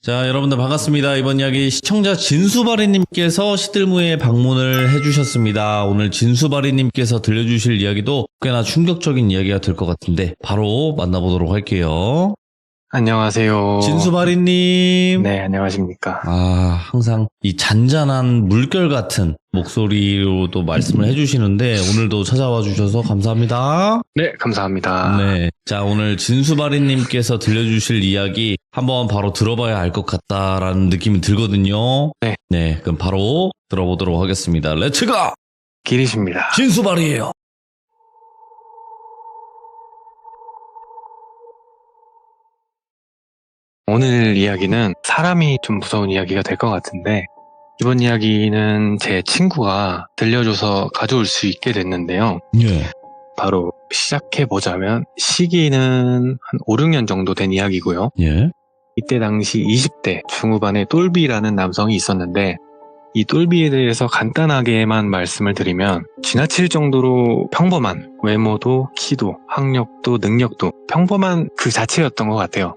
자, 여러분들 반갑습니다. 이번 이야기 시청자 진수바리님께서 시들무에 방문을 해주셨습니다. 오늘 진수바리님께서 들려주실 이야기도 꽤나 충격적인 이야기가 될 것 같은데 바로 만나보도록 할게요. 안녕하세요. 진수바리님. 네, 안녕하십니까. 항상 이 잔잔한 물결 같은 목소리로도 말씀을 해주시는데 오늘도 찾아와 주셔서 감사합니다. 네, 감사합니다. 네. 자, 오늘 진수바리님께서 들려주실 이야기 한번 바로 들어봐야 알 것 같다라는 느낌이 들거든요. 네. 네. 그럼 바로 들어보도록 하겠습니다. 렛츠고! 길이십니다. 진수바리예요. 오늘 이야기는 사람이 좀 무서운 이야기가 될 것 같은데, 이번 이야기는 제 친구가 들려줘서 가져올 수 있게 됐는데요. 예. 바로 시작해보자면, 시기는 한 5, 6년 정도 된 이야기고요. 예. 이때 당시 20대 중후반에 똘비라는 남성이 있었는데, 이 똘비에 대해서 간단하게만 말씀을 드리면 지나칠 정도로 평범한 외모도 키도 학력도 능력도 평범한 그 자체였던 것 같아요.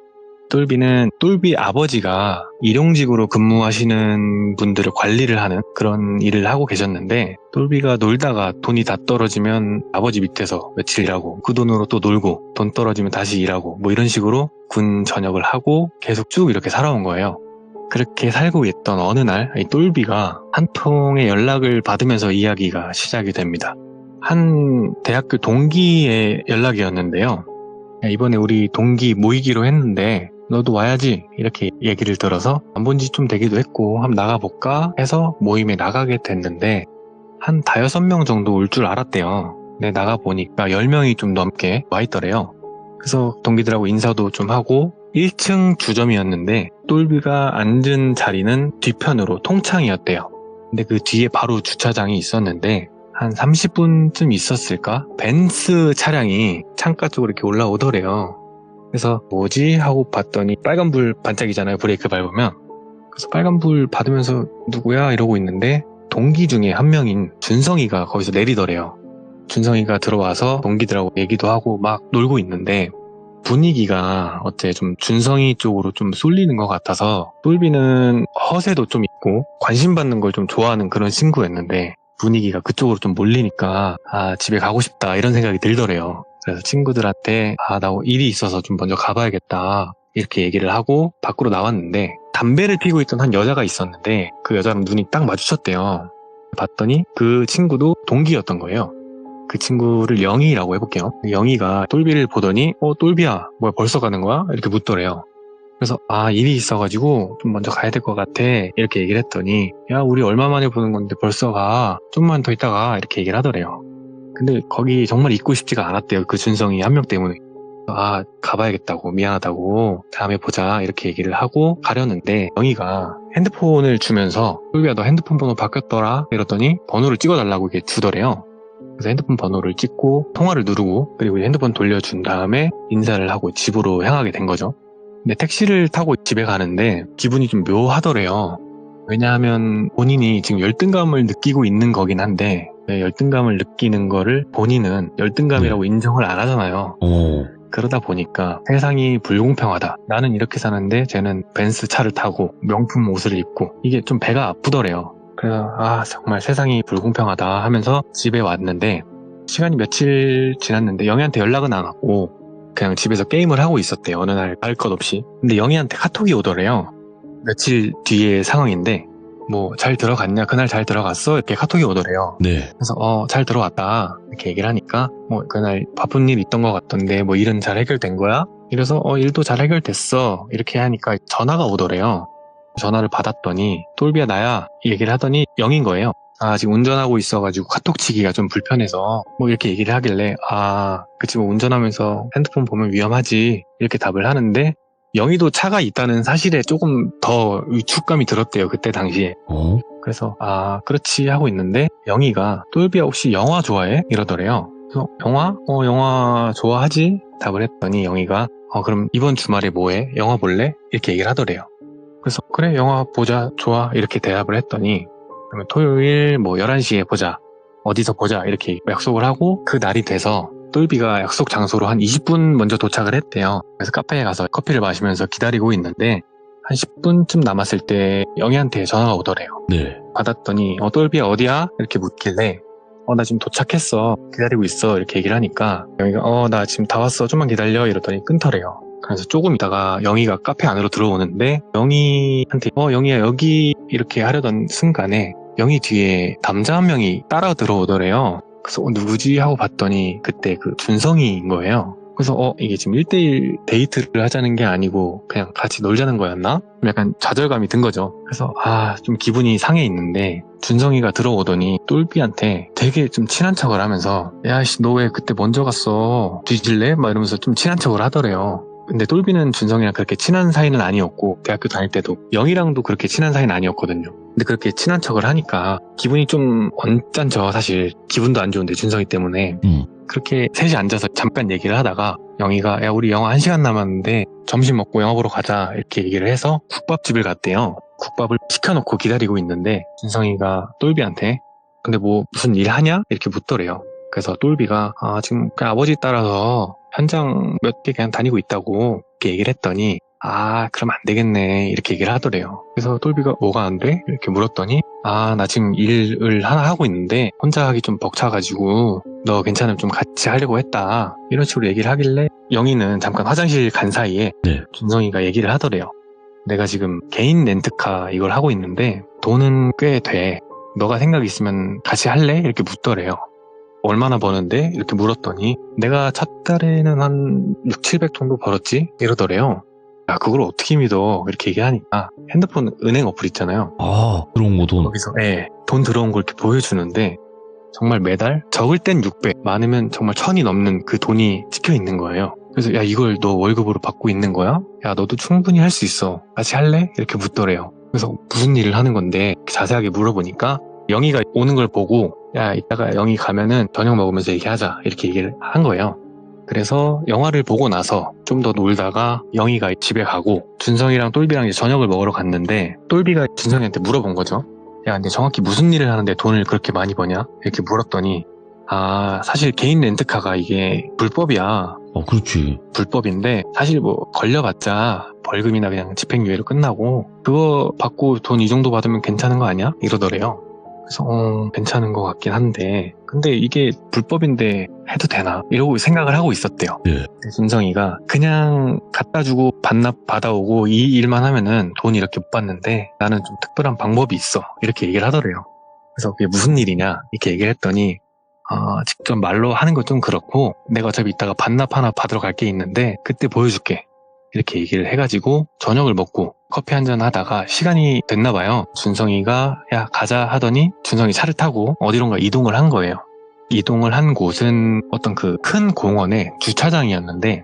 똘비는 똘비 아버지가 일용직으로 근무하시는 분들을 관리를 하는 그런 일을 하고 계셨는데, 똘비가 놀다가 돈이 다 떨어지면 아버지 밑에서 며칠 일하고 그 돈으로 또 놀고 돈 떨어지면 다시 일하고 뭐 이런 식으로 군 전역을 하고 계속 쭉 이렇게 살아온 거예요. 그렇게 살고 있던 어느 날 이 똘비가 한 통의 연락을 받으면서 이야기가 시작이 됩니다. 한 대학교 동기의 연락이었는데요. 이번에 우리 동기 모이기로 했는데 너도 와야지, 이렇게 얘기를 들어서 안 본 지 좀 되기도 했고 한번 나가볼까 해서 모임에 나가게 됐는데 한 5-6명 정도 올 줄 알았대요. 근데 나가보니까 10명이 좀 넘게 와 있더래요. 그래서 동기들하고 인사도 좀 하고 1층 주점이었는데 똘비가 앉은 자리는 뒤편으로 통창이었대요. 근데 그 뒤에 바로 주차장이 있었는데 한 30분쯤 있었을까? 벤츠 차량이 창가 쪽으로 이렇게 올라오더래요. 그래서 뭐지? 하고 봤더니 빨간불 반짝이잖아요, 브레이크 밟으면. 그래서 빨간불 받으면서 누구야? 이러고 있는데 동기 중에 한 명인 준성이가 거기서 내리더래요. 준성이가 들어와서 동기들하고 얘기도 하고 막 놀고 있는데 분위기가 어째 좀 준성이 쪽으로 좀 쏠리는 것 같아서, 똘비는 허세도 좀 있고 관심 받는 걸 좀 좋아하는 그런 친구였는데 분위기가 그쪽으로 좀 몰리니까 집에 가고 싶다 이런 생각이 들더래요. 그래서 친구들한테 나 일이 있어서 좀 먼저 가봐야겠다 이렇게 얘기를 하고 밖으로 나왔는데 담배를 피고 있던 한 여자가 있었는데 그 여자랑 눈이 딱 마주쳤대요. 봤더니 그 친구도 동기였던 거예요. 그 친구를 영희라고 해볼게요. 영희가 똘비를 보더니 똘비야 뭐야 벌써 가는 거야? 이렇게 묻더래요. 그래서 일이 있어가지고 좀 먼저 가야 될 것 같아 이렇게 얘기를 했더니, 야 우리 얼마 만에 보는 건데 벌써 가, 좀만 더 있다가 이렇게 얘기를 하더래요. 근데 거기 정말 있고 싶지가 않았대요. 그 준성이 한 명 때문에. 가봐야겠다고, 미안하다고, 다음에 보자 이렇게 얘기를 하고 가려는데 영희가 핸드폰을 주면서 똘비야 너 핸드폰 번호 바뀌었더라 이러더니 번호를 찍어달라고 이렇게 주더래요. 그래서 핸드폰 번호를 찍고 통화를 누르고 그리고 핸드폰 돌려준 다음에 인사를 하고 집으로 향하게 된 거죠. 근데 택시를 타고 집에 가는데 기분이 좀 묘하더래요. 왜냐하면 본인이 지금 열등감을 느끼고 있는 거긴 한데 열등감을 느끼는 거를 본인은 열등감이라고 인정을 안 하잖아요. 그러다 보니까 세상이 불공평하다. 나는 이렇게 사는데 쟤는 벤츠 차를 타고 명품 옷을 입고, 이게 좀 배가 아프더래요. 그래서 정말 세상이 불공평하다 하면서 집에 왔는데 시간이 며칠 지났는데 영희한테 연락은 안 왔고 그냥 집에서 게임을 하고 있었대요. 어느 날 알 것 없이. 근데 영희한테 카톡이 오더래요. 며칠 뒤의 상황인데 뭐 잘 들어갔냐, 그날 잘 들어갔어 이렇게 카톡이 오더래요. 네. 그래서 잘 들어왔다 이렇게 얘기를 하니까 그날 바쁜 일 있던 것 같던데 뭐 일은 잘 해결된 거야? 이래서 일도 잘 해결됐어 이렇게 하니까 전화가 오더래요. 전화를 받았더니 똘비야 나야 이 얘기를 하더니 영인 거예요. 지금 운전하고 있어가지고 카톡 치기가 좀 불편해서 뭐 이렇게 얘기를 하길래 그치 뭐 운전하면서 핸드폰 보면 위험하지 이렇게 답을 하는데, 영희도 차가 있다는 사실에 조금 더 위축감이 들었대요, 그때 당시에. 그래서 그렇지 하고 있는데 영희가 똘비야 혹시 영화 좋아해? 이러더래요. 그래서 영화? 영화 좋아하지? 답을 했더니 영희가 그럼 이번 주말에 뭐해? 영화 볼래? 이렇게 얘기를 하더래요. 그래서 그래 영화 보자, 좋아 이렇게 대답을 했더니 그러면 토요일 뭐 11시에 보자, 어디서 보자 이렇게 약속을 하고 그 날이 돼서 똘비가 약속 장소로 한 20분 먼저 도착을 했대요. 그래서 카페에 가서 커피를 마시면서 기다리고 있는데 한 10분쯤 남았을 때 영희한테 전화가 오더래요. 네. 받았더니 똘비야 어디야? 이렇게 묻길래 나 지금 도착했어. 기다리고 있어. 이렇게 얘기를 하니까 영희가 나 지금 다 왔어. 좀만 기다려. 이러더니 끊더래요. 그래서 조금 있다가 영희가 카페 안으로 들어오는데 영희한테 영희야 여기 이렇게 하려던 순간에 영희 뒤에 남자 한 명이 따라 들어오더래요. 그래서 누구지? 하고 봤더니 그때 그 준성이인 거예요. 그래서 이게 지금 1대1 데이트를 하자는 게 아니고 그냥 같이 놀자는 거였나? 약간 좌절감이 든 거죠. 그래서 좀 기분이 상해 있는데 준성이가 들어오더니 똘비한테 되게 좀 친한 척을 하면서 야씨 너 왜 그때 먼저 갔어? 뒤질래? 막 이러면서 좀 친한 척을 하더래요. 근데 똘비는 준성이랑 그렇게 친한 사이는 아니었고 대학교 다닐 때도 영희랑도 그렇게 친한 사이는 아니었거든요. 근데 그렇게 친한 척을 하니까 기분이 좀 언짢죠. 사실 기분도 안 좋은데 준성이 때문에. 그렇게 셋이 앉아서 잠깐 얘기를 하다가 영희가 야 우리 영화 1시간 남았는데 점심 먹고 영화 보러 가자 이렇게 얘기를 해서 국밥집을 갔대요. 국밥을 시켜놓고 기다리고 있는데 준성이가 똘비한테 근데 뭐 무슨 일 하냐? 이렇게 묻더래요. 그래서 똘비가 지금 그냥 아버지 따라서 현장 몇 개 그냥 다니고 있다고 이렇게 얘기를 했더니 그럼 안 되겠네 이렇게 얘기를 하더래요. 그래서 똘비가 뭐가 안 돼? 이렇게 물었더니 나 지금 일을 하나 하고 있는데 혼자 하기 좀 벅차가지고 너 괜찮으면 좀 같이 하려고 했다 이런 식으로 얘기를 하길래 영희는 잠깐 화장실 간 사이에 네. 준성이가 얘기를 하더래요. 내가 지금 개인 렌트카 이걸 하고 있는데 돈은 꽤 돼. 너가 생각 있으면 같이 할래? 이렇게 묻더래요. 얼마나 버는데? 이렇게 물었더니 내가 첫 달에는 한 6, 700 정도 벌었지? 이러더래요. 야 그걸 어떻게 믿어? 이렇게 얘기하니까 핸드폰 은행 어플 있잖아요. 들어온 거 돈. 거기서 돈 들어온 걸 이렇게 보여주는데 정말 매달 적을 땐 600, 많으면 정말 1000이 넘는 그 돈이 찍혀 있는 거예요. 그래서 야 이걸 너 월급으로 받고 있는 거야? 야 너도 충분히 할 수 있어. 같이 할래? 이렇게 묻더래요. 그래서 무슨 일을 하는 건데 자세하게 물어보니까 영희가 오는 걸 보고 야 이따가 영희 가면은 저녁 먹으면서 얘기하자 이렇게 얘기를 한 거예요. 그래서 영화를 보고 나서 좀 더 놀다가 영희가 집에 가고 준성이랑 똘비랑 이제 저녁을 먹으러 갔는데 똘비가 준성이한테 물어본 거죠. 야 근데 정확히 무슨 일을 하는데 돈을 그렇게 많이 버냐? 이렇게 물었더니 사실 개인 렌트카가 이게 불법이야. 그렇지. 불법인데 사실 뭐 걸려봤자 벌금이나 그냥 집행유예로 끝나고 그거 받고 돈 이 정도 받으면 괜찮은 거 아니야? 이러더래요. 그래서 괜찮은 것 같긴 한데 근데 이게 불법인데 해도 되나? 이러고 생각을 하고 있었대요. 네. 준성이가 그냥 갖다 주고 반납 받아오고 이 일만 하면은 돈 이렇게 못 받는데 나는 좀 특별한 방법이 있어 이렇게 얘기를 하더래요. 그래서 그게 무슨 일이냐 이렇게 얘기를 했더니 직접 말로 하는 건 좀 그렇고 내가 어차피 이따가 반납 하나 받으러 갈 게 있는데 그때 보여줄게 이렇게 얘기를 해가지고 저녁을 먹고 커피 한잔 하다가 시간이 됐나 봐요. 준성이가 야 가자 하더니 준성이 차를 타고 어디론가 이동을 한 거예요. 이동을 한 곳은 어떤 그 큰 공원의 주차장이었는데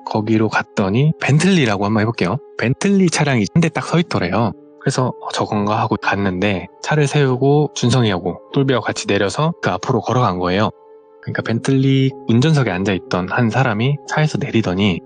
거기로 갔더니 벤틀리라고 한번 해볼게요. 벤틀리 차량이 한 대 딱 서 있더래요. 그래서 저건가 하고 갔는데 차를 세우고 준성이하고 똘비하고 같이 내려서 그 앞으로 걸어간 거예요. 그러니까 벤틀리 운전석에 앉아있던 한 사람이 차에서 내리더니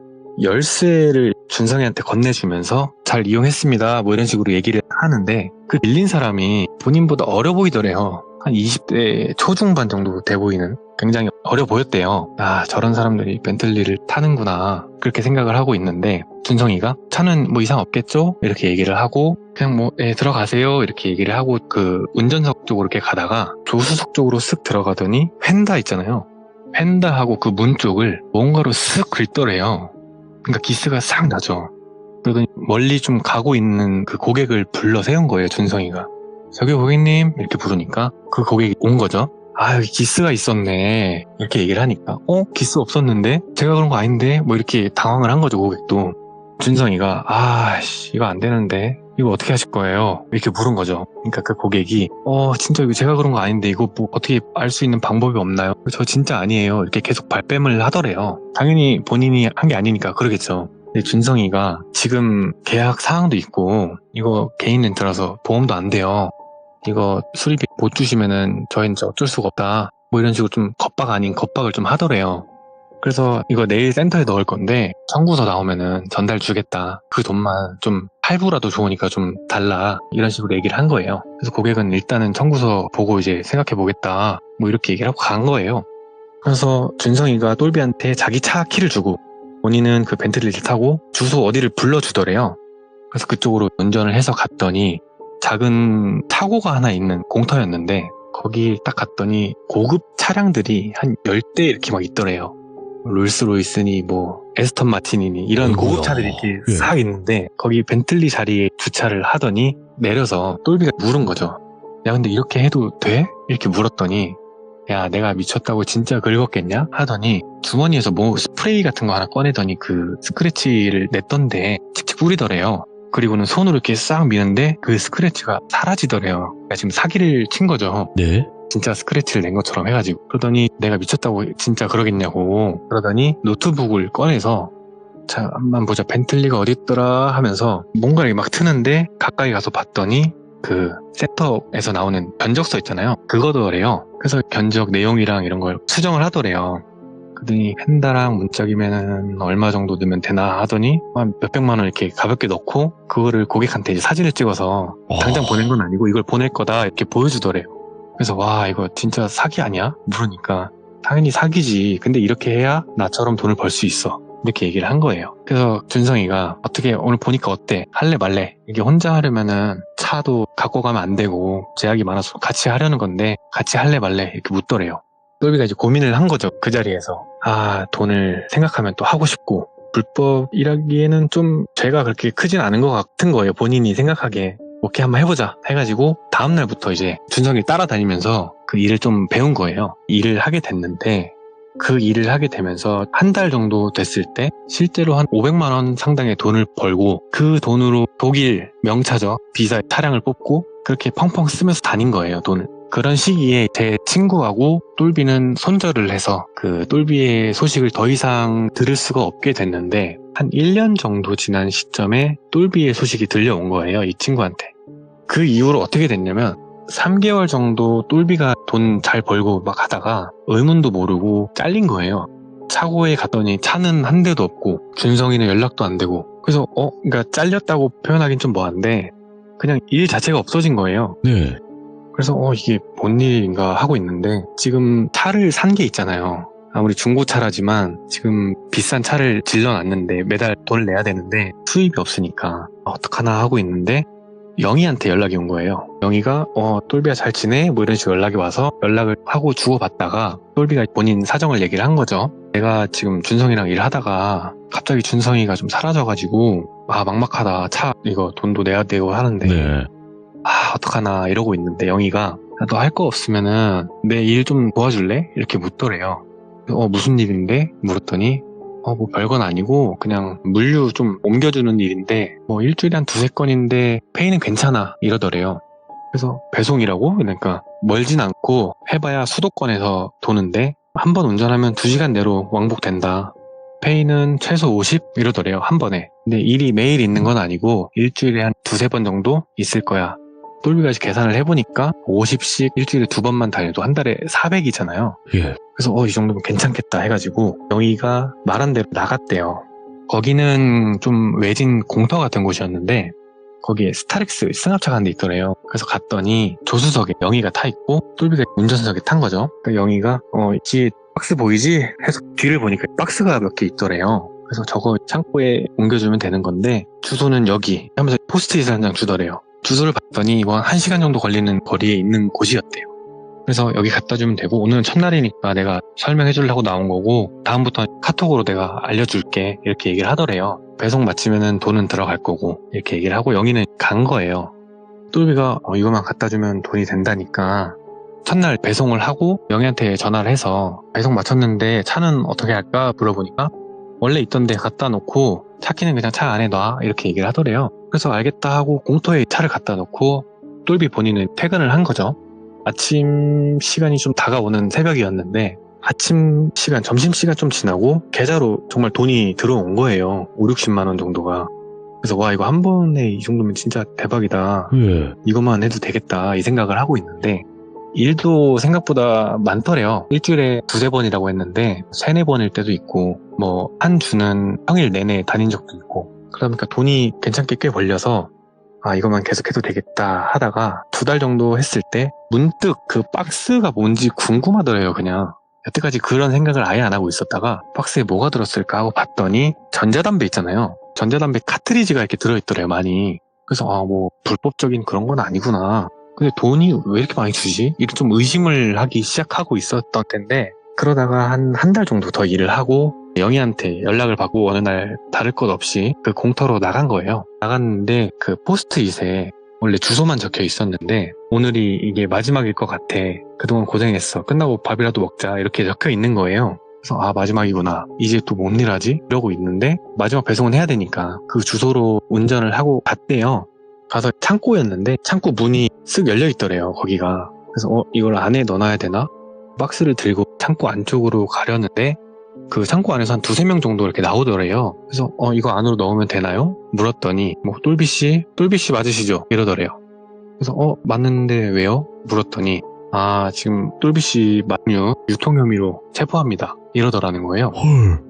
열쇠를 준성이한테 건네주면서 잘 이용했습니다 뭐 이런 식으로 얘기를 하는데 그 빌린 사람이 본인보다 어려 보이더래요. 한 20대 초중반 정도 돼 보이는 굉장히 어려 보였대요. 저런 사람들이 벤틀리를 타는구나 그렇게 생각을 하고 있는데 준성이가 차는 뭐 이상 없겠죠? 이렇게 얘기를 하고 그냥 들어가세요 이렇게 얘기를 하고 그 운전석 쪽으로 이렇게 가다가 조수석 쪽으로 쓱 들어가더니 휀다 있잖아요. 휀다하고 그 문 쪽을 뭔가로 쓱 긁더래요. 그러니까 기스가 싹 나죠. 그러더니 멀리 좀 가고 있는 그 고객을 불러 세운 거예요, 준성이가. 저기 고객님 이렇게 부르니까 그 고객이 온 거죠. 여기 기스가 있었네 이렇게 얘기를 하니까 기스 없었는데? 제가 그런 거 아닌데? 뭐 이렇게 당황을 한 거죠, 고객도. 준성이가 이거 안 되는데 이거 어떻게 하실 거예요? 이렇게 물은 거죠. 그러니까 그 고객이 진짜 이거 제가 그런 거 아닌데 이거 뭐 어떻게 알 수 있는 방법이 없나요? 저 진짜 아니에요 이렇게 계속 발뺌을 하더래요. 당연히 본인이 한 게 아니니까 그러겠죠. 근데 준성이가 지금 계약 사항도 있고 이거 개인 렌트라서 보험도 안 돼요. 이거 수리비 못 주시면은 저희는 어쩔 수가 없다 뭐 이런 식으로 좀 겁박 아닌 겁박을 좀 하더래요. 그래서 이거 내일 센터에 넣을 건데 청구서 나오면은 전달 주겠다. 그 돈만 좀 할부라도 좋으니까 좀 달라. 이런 식으로 얘기를 한 거예요. 그래서 고객은 일단은 청구서 보고 이제 생각해 보겠다. 뭐 이렇게 얘기를 하고 간 거예요. 그래서 준성이가 똘비한테 자기 차 키를 주고 본인은 그 벤틀리를 타고 주소 어디를 불러주더래요. 그래서 그쪽으로 운전을 해서 갔더니 작은 사고가 하나 있는 공터였는데 거기 딱 갔더니 고급 차량들이 한 10대 이렇게 막 있더래요. 롤스로이스니 뭐 에스턴 마틴이니 이런 어이구야. 고급 차들이 이렇게 예. 싹 있는데 거기 벤틀리 자리에 주차를 하더니 내려서 똘비가 물은 거죠. 야 근데 이렇게 해도 돼? 이렇게 물었더니 야 내가 미쳤다고 진짜 긁었겠냐? 하더니 주머니에서 뭐 스프레이 같은 거 하나 꺼내더니 그 스크래치를 냈던데 칙칙 뿌리더래요. 그리고는 손으로 이렇게 싹 미는데 그 스크래치가 사라지더래요. 그러니까 지금 사기를 친 거죠. 네. 진짜 스크래치를 낸 것처럼 해가지고. 그러더니 내가 미쳤다고 진짜 그러겠냐고. 그러더니 노트북을 꺼내서 자 한번 보자 벤틀리가 어딨더라 하면서 뭔가 이렇게 막 트는데 가까이 가서 봤더니 그 셋업에서 나오는 견적서 있잖아요. 그거더래요. 그래서 견적 내용이랑 이런 걸 수정을 하더래요. 그러더니 펜다랑 문짝이면은 얼마 정도 넣으면 되나 하더니 한 몇백만 원 이렇게 가볍게 넣고 그거를 고객한테 이제 사진을 찍어서 당장 보낸 건 아니고 이걸 보낼 거다 이렇게 보여주더래요. 그래서 와 이거 진짜 사기 아니야? 물으니까 당연히 사기지. 근데 이렇게 해야 나처럼 돈을 벌 수 있어. 이렇게 얘기를 한 거예요. 그래서 준성이가 어떻게 오늘 보니까 어때? 할래 말래? 이게 혼자 하려면은 차도 갖고 가면 안 되고 제약이 많아서 같이 하려는 건데 같이 할래 말래? 이렇게 묻더래요. 똘비가 이제 고민을 한 거죠. 그 자리에서. 아 돈을 생각하면 또 하고 싶고 불법이라기에는 좀 죄가 그렇게 크진 않은 것 같은 거예요. 본인이 생각하기에. 오케이 한번 해보자 해가지고 다음날부터 이제 준성이를 따라다니면서 그 일을 좀 배운 거예요. 일을 하게 됐는데 그 일을 하게 되면서 한 달 정도 됐을 때 실제로 한 500만 원 상당의 돈을 벌고 그 돈으로 독일 명차죠. 비자 차량을 뽑고 그렇게 펑펑 쓰면서 다닌 거예요. 돈을. 그런 시기에 제 친구하고 똘비는 손절을 해서 그 똘비의 소식을 더 이상 들을 수가 없게 됐는데 한 1년 정도 지난 시점에 똘비의 소식이 들려온 거예요. 이 친구한테. 그 이후로 어떻게 됐냐면 3개월 정도 똘비가 돈 잘 벌고 막 하다가 의문도 모르고 잘린 거예요. 차고에 갔더니 차는 한 대도 없고 준성이는 연락도 안 되고 그래서 그러니까 잘렸다고 표현하긴 좀 뭐한데 그냥 일 자체가 없어진 거예요. 네. 그래서 이게 뭔 일인가 하고 있는데 지금 차를 산 게 있잖아요. 아무리 중고차라지만 지금 비싼 차를 질러놨는데 매달 돈을 내야 되는데 수입이 없으니까 어떡하나 하고 있는데 영희한테 연락이 온 거예요. 영희가 똘비야 잘 지내? 뭐 이런 식으로 연락이 와서 연락을 하고 주고받다가 똘비가 본인 사정을 얘기를 한 거죠. 내가 지금 준성이랑 일하다가 갑자기 준성이가 좀 사라져가지고 막막하다. 차 이거 돈도 내야 되고 하는데 네. 어떡하나 이러고 있는데 영희가 너 할 거 없으면은 내 일 좀 도와줄래? 이렇게 묻더래요. 무슨 일인데? 물었더니 뭐 별건 아니고 그냥 물류 좀 옮겨주는 일인데 뭐 일주일에 한 두세 건인데 페이는 괜찮아 이러더래요. 그래서 배송이라고? 그러니까 멀진 않고 해봐야 수도권에서 도는데 한 번 운전하면 2시간 내로 왕복된다. 페이는 최소 50 이러더래요. 한 번에. 근데 일이 매일 있는 건 아니고 일주일에 한 두세 번 정도 있을 거야. 똘비가 계산을 해보니까 50씩 일주일에 2번만 다녀도 한 달에 400이잖아요. 예. 그래서 이 정도면 괜찮겠다 해가지고 영희가 말한 대로 나갔대요. 거기는 좀 외진 공터 같은 곳이었는데 거기에 스타렉스 승합차가 한 대 있더래요. 그래서 갔더니 조수석에 영희가 타 있고 똘비가 운전석에 탄 거죠. 그러니까 영희가 있지 박스 보이지? 해서 뒤를 보니까 박스가 몇 개 있더래요. 그래서 저거 창고에 옮겨주면 되는 건데 주소는 여기 하면서 포스트잇을 한 장 주더래요. 주소를 봤더니 한 1시간 정도 걸리는 거리에 있는 곳이었대요. 그래서 여기 갖다 주면 되고 오늘은 첫날이니까 내가 설명해 주려고 나온 거고 다음부터 카톡으로 내가 알려줄게 이렇게 얘기를 하더래요. 배송 마치면은 돈은 들어갈 거고 이렇게 얘기를 하고 영희는 간 거예요. 똘비가 이거만 갖다 주면 돈이 된다니까 첫날 배송을 하고 영희한테 전화를 해서 배송 마쳤는데 차는 어떻게 할까 물어보니까 원래 있던 데 갖다 놓고 차키는 그냥 차 안에 놔 이렇게 얘기를 하더래요. 그래서 알겠다 하고 공터에 차를 갖다 놓고 똘비 본인은 퇴근을 한 거죠. 아침 시간이 좀 다가오는 새벽이었는데 아침 시간, 점심시간 좀 지나고 계좌로 정말 돈이 들어온 거예요. 5, 60만 원 정도가. 그래서 와 이거 한 번에 이 정도면 진짜 대박이다. 예. 이것만 해도 되겠다 이 생각을 하고 있는데 일도 생각보다 많더래요. 일주일에 두세 번이라고 했는데 세네 번일 때도 있고 뭐 한 주는 평일 내내 다닌 적도 있고 그러니까 돈이 괜찮게 꽤 벌려서 이것만 계속해도 되겠다 하다가 2달 정도 했을 때 문득 그 박스가 뭔지 궁금하더래요. 그냥 여태까지 그런 생각을 아예 안 하고 있었다가 박스에 뭐가 들었을까 하고 봤더니 전자담배 있잖아요. 전자담배 카트리지가 이렇게 들어있더래요, 많이. 그래서 뭐 불법적인 그런 건 아니구나. 근데 돈이 왜 이렇게 많이 주지? 이렇게 좀 의심을 하기 시작하고 있었던 텐데, 그러다가 한 달 정도 더 일을 하고 영희한테 연락을 받고 어느 날 다를 것 없이 그 공터로 나간 거예요. 나갔는데 그 포스트잇에 원래 주소만 적혀 있었는데 오늘이 이게 마지막일 것 같아. 그동안 고생했어. 끝나고 밥이라도 먹자. 이렇게 적혀 있는 거예요. 그래서 마지막이구나. 이제 또 뭔 일 하지? 이러고 있는데 마지막 배송은 해야 되니까 그 주소로 운전을 하고 갔대요. 가서 창고였는데 창고 문이 쓱 열려 있더래요, 거기가. 그래서 이걸 안에 넣어놔야 되나? 박스를 들고 창고 안쪽으로 가려는데 그 창고 안에서 한 2-3명 정도 이렇게 나오더래요. 그래서 이거 안으로 넣으면 되나요? 물었더니 뭐 똘비씨 맞으시죠? 이러더래요. 그래서 맞는데 왜요? 물었더니 지금 똘비씨 만유 유통 혐의로 체포합니다. 이러더라는 거예요. 헐.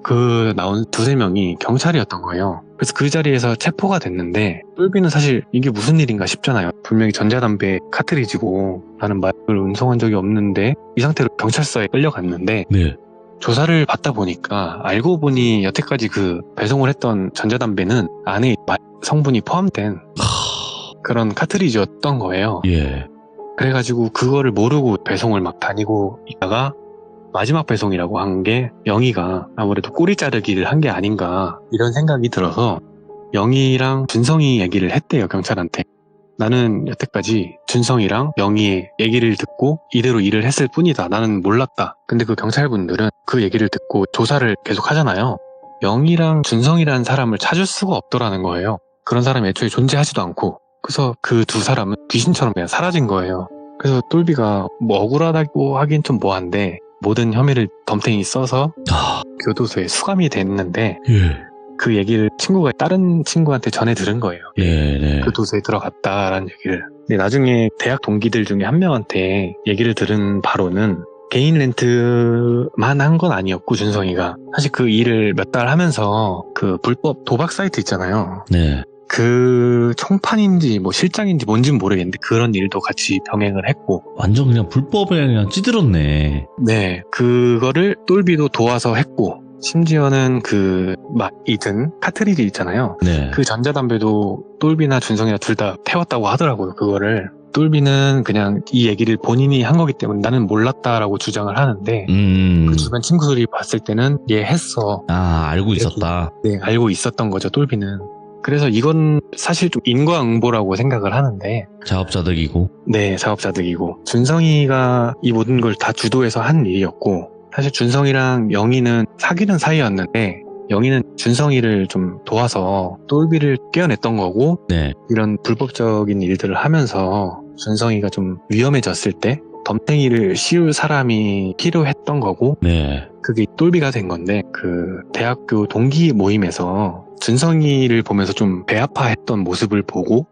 그 나온 2-3명이 경찰이었던 거예요. 그래서 그 자리에서 체포가 됐는데 똘비는 사실 이게 무슨 일인가 싶잖아요. 분명히 전자담배 카트리지고 나는 마약을 운송한 적이 없는데 이 상태로 경찰서에 끌려갔는데 네. 조사를 받다 보니까 알고 보니 여태까지 그 배송을 했던 전자담배는 안에 마약 성분이 포함된 그런 카트리지였던 거예요. 예. 그래가지고 그거를 모르고 배송을 막 다니고 있다가 마지막 배송이라고 한 게 영희가 아무래도 꼬리 자르기를 한 게 아닌가 이런 생각이 들어서 영희랑 준성이 얘기를 했대요, 경찰한테. 나는 여태까지 준성이랑 영희의 얘기를 듣고 이대로 일을 했을 뿐이다. 나는 몰랐다. 근데 그 경찰분들은 그 얘기를 듣고 조사를 계속 하잖아요. 영희랑 준성이라는 사람을 찾을 수가 없더라는 거예요. 그런 사람이 애초에 존재하지도 않고. 그래서 그 2사람은 귀신처럼 그냥 사라진 거예요. 그래서 똘비가 뭐 억울하다고 하긴 좀 뭐한데 모든 혐의를 덤탱이 써서 교도소에 수감이 됐는데 예. 그 얘기를 친구가 다른 친구한테 전해 들은 거예요. 예, 네. 교도소에 들어갔다라는 얘기를. 근데 나중에 대학 동기들 중에 한 명한테 얘기를 들은 바로는 개인 렌트만 한 건 아니었고 준성이가 사실 그 일을 몇 달 하면서 그 불법 도박 사이트 있잖아요. 네. 그 총판인지 뭐 실장인지 뭔지는 모르겠는데 그런 일도 같이 병행을 했고 완전 그냥 불법에 그냥 찌들었네. 네, 그거를 똘비도 도와서 했고 심지어는 그 이든 카트리지 있잖아요. 네. 그 전자담배도 똘비나 준성이나 둘 다 태웠다고 하더라고요. 그거를 똘비는 그냥 이 얘기를 본인이 한 거기 때문에 나는 몰랐다라고 주장을 하는데 그 주변 친구들이 봤을 때는 얘 했어. 알고 있었다. 네, 알고 있었던 거죠, 똘비는. 그래서 이건 사실 좀 인과응보라고 생각을 하는데 자업자득이고. 네, 자업자득이고 준성이가 이 모든 걸 다 주도해서 한 일이었고 사실 준성이랑 영희는 사귀는 사이였는데 영희는 준성이를 좀 도와서 똘비를 깨어냈던 거고 네. 이런 불법적인 일들을 하면서 준성이가 좀 위험해졌을 때 덤탱이를 씌울 사람이 필요했던 거고 네. 그게 똘비가 된 건데 그 대학교 동기 모임에서 준성이를 보면서 좀 배아파했던 모습을 보고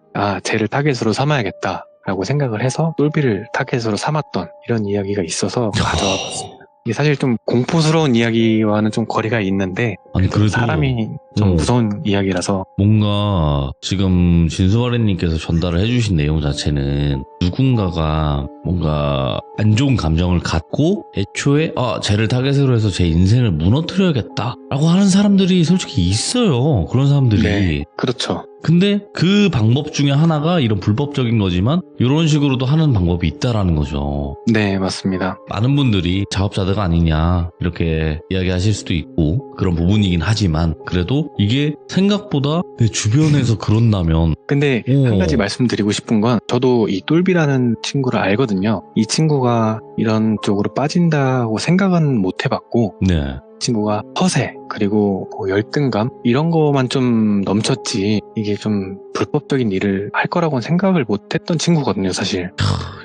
쟤를 타겟으로 삼아야겠다 라고 생각을 해서 똘비를 타겟으로 삼았던 이런 이야기가 있어서 가져왔습니다. 이게 사실 좀 공포스러운 이야기와는 좀 거리가 있는데 아니 그래도 사람이 좀 무서운 이야기라서 뭔가 지금 진수아래님께서 전달을 해주신 내용 자체는 누군가가 뭔가 안 좋은 감정을 갖고 애초에 쟤를 타겟으로 해서 제 인생을 무너뜨려야겠다 라고 하는 사람들이 솔직히 있어요. 그런 사람들이. 네, 그렇죠. 근데 그 방법 중에 하나가 이런 불법적인 거지만 이런 식으로도 하는 방법이 있다라는 거죠. 네, 맞습니다. 많은 분들이 자업자득 아니냐 이렇게 이야기하실 수도 있고 그런 부분이긴 하지만 그래도 이게 생각보다 내 주변에서 그런다면 근데 한 가지 말씀드리고 싶은 건 저도 이 똘비라는 친구를 알거든요. 이 친구가 이런 쪽으로 빠진다고 생각은 못 해봤고 네. 친구가 허세 그리고 뭐 열등감 이런 거만 좀 넘쳤지 이게 좀 불법적인 일을 할 거라고는 생각을 못했던 친구거든요, 사실.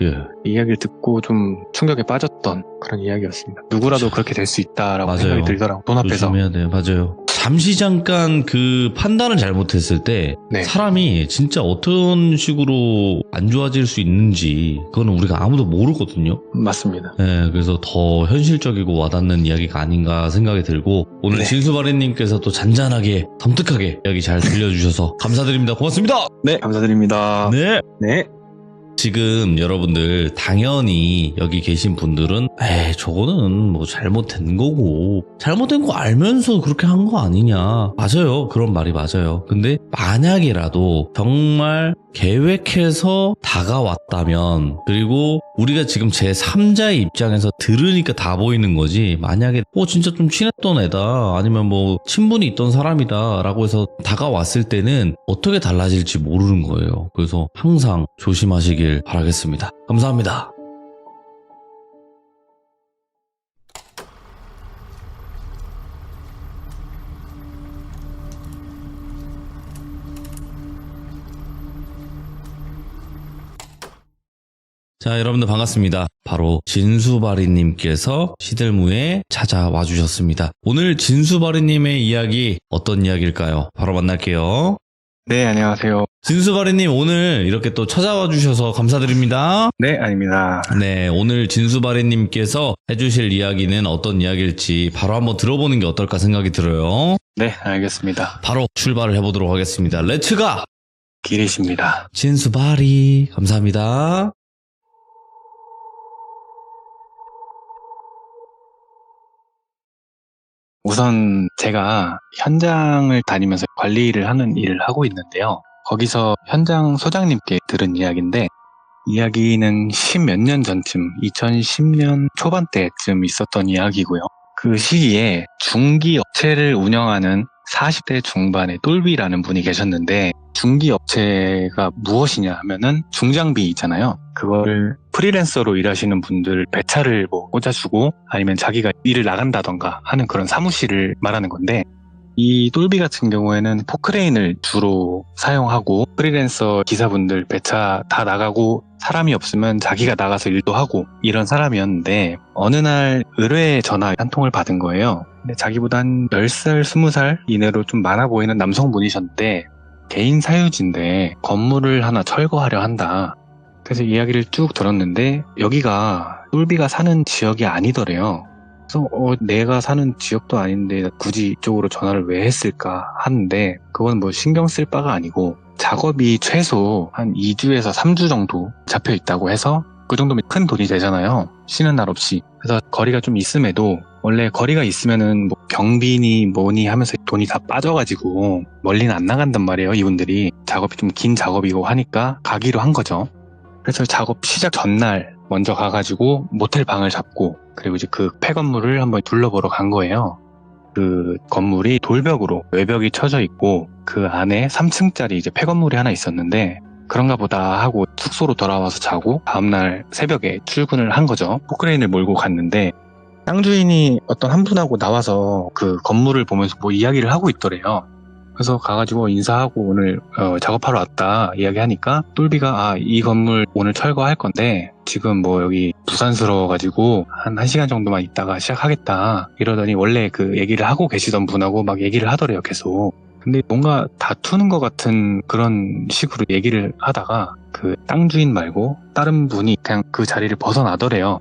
예. 이야기를 듣고 좀 충격에 빠졌던 그런 이야기였습니다. 누구라도 그렇게 될 수 있다라고 맞아요. 생각이 들더라고, 돈 앞에서. 조심해야 돼요. 맞아요. 잠시 잠깐 그 판단을 잘못했을 때 네. 사람이 진짜 어떤 식으로 안 좋아질 수 있는지 그거는 우리가 아무도 모르거든요. 맞습니다. 네, 그래서 더 현실적이고 와닿는 이야기가 아닌가 생각이 들고 오늘 네. 진수바리님께서 또 잔잔하게 섬뜩하게 이야기 잘 들려주셔서 감사드립니다. 고맙습니다. 네, 감사드립니다. 네. 네. 지금 여러분들 당연히 여기 계신 분들은 저거는 뭐 잘못된 거고 잘못된 거 알면서 그렇게 한 거 아니냐. 맞아요. 그런 말이 맞아요. 근데 만약이라도 정말 계획해서 다가왔다면, 그리고 우리가 지금 제3자의 입장에서 들으니까 다 보이는 거지, 만약에 진짜 좀 친했던 애다, 아니면 뭐 친분이 있던 사람이다 라고 해서 다가왔을 때는 어떻게 달라질지 모르는 거예요. 그래서 항상 조심하시길 바라겠습니다. 감사합니다. 자, 여러분들 반갑습니다. 바로 진수바리님께서 시들무에 찾아와 주셨습니다. 오늘 진수바리님의 이야기 어떤 이야기일까요? 바로 만날게요. 네, 안녕하세요. 진수바리님, 오늘 이렇게 또 찾아와 주셔서 감사드립니다. 네, 아닙니다. 네, 오늘 진수바리님께서 해주실 이야기는 어떤 이야기일지 바로 한번 들어보는 게 어떨까 생각이 들어요. 네, 알겠습니다. 바로 출발을 해보도록 하겠습니다. 렛츠가! 기리십니다. 진수바리, 감사합니다. 우선 제가 현장을 다니면서 관리를 하는 일을 하고 있는데요. 거기서 현장 소장님께 들은 이야기인데, 이야기는 10몇 년 전쯤, 2010년 초반대쯤 있었던 이야기고요. 그 시기에 중기 업체를 운영하는 40대 중반의 똘비라는 분이 계셨는데, 중기 업체가 무엇이냐 하면은 중장비 있잖아요. 그거를 프리랜서로 일하시는 분들 배차를 뭐 꽂아주고, 아니면 자기가 일을 나간다던가 하는 그런 사무실을 말하는 건데, 이 똘비 같은 경우에는 포크레인을 주로 사용하고, 프리랜서 기사분들 배차 다 나가고, 사람이 없으면 자기가 나가서 일도 하고 이런 사람이었는데, 어느 날 의뢰 전화 한 통을 받은 거예요. 근데 자기보다 한 10살, 20살 이내로 좀 많아 보이는 남성분이셨는데, 개인 사유지인데 건물을 하나 철거하려 한다. 그래서 이야기를 쭉 들었는데, 여기가 똘비가 사는 지역이 아니더래요. 그래서 내가 사는 지역도 아닌데 굳이 이쪽으로 전화를 왜 했을까 하는데, 그건 뭐 신경 쓸 바가 아니고, 작업이 최소 한 2주에서 3주 정도 잡혀 있다고 해서, 그 정도면 큰 돈이 되잖아요. 쉬는 날 없이. 그래서 거리가 좀 있음에도, 원래 거리가 있으면은 뭐 경비니 뭐니 하면서 돈이 다 빠져가지고 멀리는 안 나간단 말이에요. 이분들이 작업이 좀 긴 작업이고 하니까 가기로 한 거죠. 그래서 작업 시작 전날 먼저 가가지고 모텔 방을 잡고, 그리고 이제 그 폐건물을 한번 둘러보러 간 거예요. 그 건물이 돌벽으로 외벽이 쳐져 있고, 그 안에 3층짜리 이제 폐건물이 하나 있었는데, 그런가 보다 하고 숙소로 돌아와서 자고, 다음날 새벽에 출근을 한 거죠. 포크레인을 몰고 갔는데, 땅 주인이 어떤 한 분하고 나와서 그 건물을 보면서 뭐 이야기를 하고 있더래요. 그래서 가가지고 인사하고 오늘 작업하러 왔다 이야기하니까, 똘비가 이 건물 오늘 철거할 건데 지금 뭐 여기 부산스러워가지고 한 1시간 정도만 있다가 시작하겠다 이러더니, 원래 그 얘기를 하고 계시던 분하고 막 얘기를 하더래요, 계속. 근데 뭔가 다투는 것 같은 그런 식으로 얘기를 하다가 그 땅 주인 말고 다른 분이 그냥 그 자리를 벗어나더래요.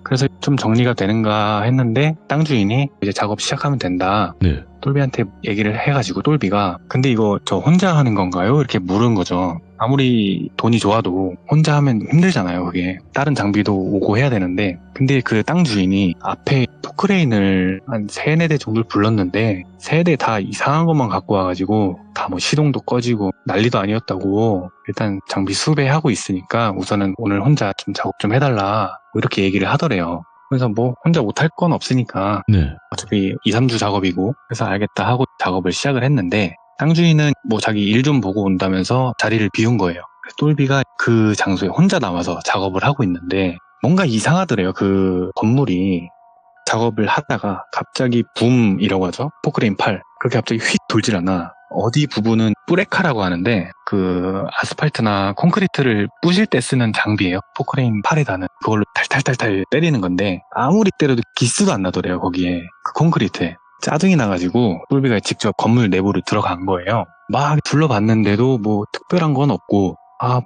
그래서 좀 정리가 되는가 했는데, 땅 주인이 이제 작업 시작하면 된다. 네. 똘비한테 얘기를 해가지고, 똘비가 근데 이거 저 혼자 하는 건가요? 이렇게 물은 거죠. 아무리 돈이 좋아도 혼자 하면 힘들잖아요. 그게 다른 장비도 오고 해야 되는데, 근데 그 땅 주인이 앞에 포크레인을 한 3-4대 정도를 불렀는데 3대 다 이상한 것만 갖고 와가지고 다 뭐 시동도 꺼지고 난리도 아니었다고, 일단 장비 수배하고 있으니까 우선은 오늘 혼자 좀 작업 좀 해달라, 뭐 이렇게 얘기를 하더래요. 그래서 뭐 혼자 못할 건 없으니까 네. 어차피 2-3주 작업이고, 그래서 알겠다 하고 작업을 시작을 했는데, 땅 주인은 뭐 자기 일 좀 보고 온다면서 자리를 비운 거예요. 똘비가 그 장소에 혼자 남아서 작업을 하고 있는데 뭔가 이상하더래요. 그 건물이 작업을 하다가 갑자기 붐 이라고 하죠. 포크레인 팔. 그렇게 갑자기 휙 돌질 않아. 어디 부분은 뿌레카라고 하는데, 그 아스팔트나 콘크리트를 부실 때 쓰는 장비예요. 포크레인 팔에다는 그걸로 탈탈탈탈 때리는 건데, 아무리 때려도 기스도 안 나더래요. 거기에 그 콘크리트에 짜증이 나가지고 똘비가 직접 건물 내부로 들어간 거예요. 막 둘러봤는데도 뭐 특별한 건 없고,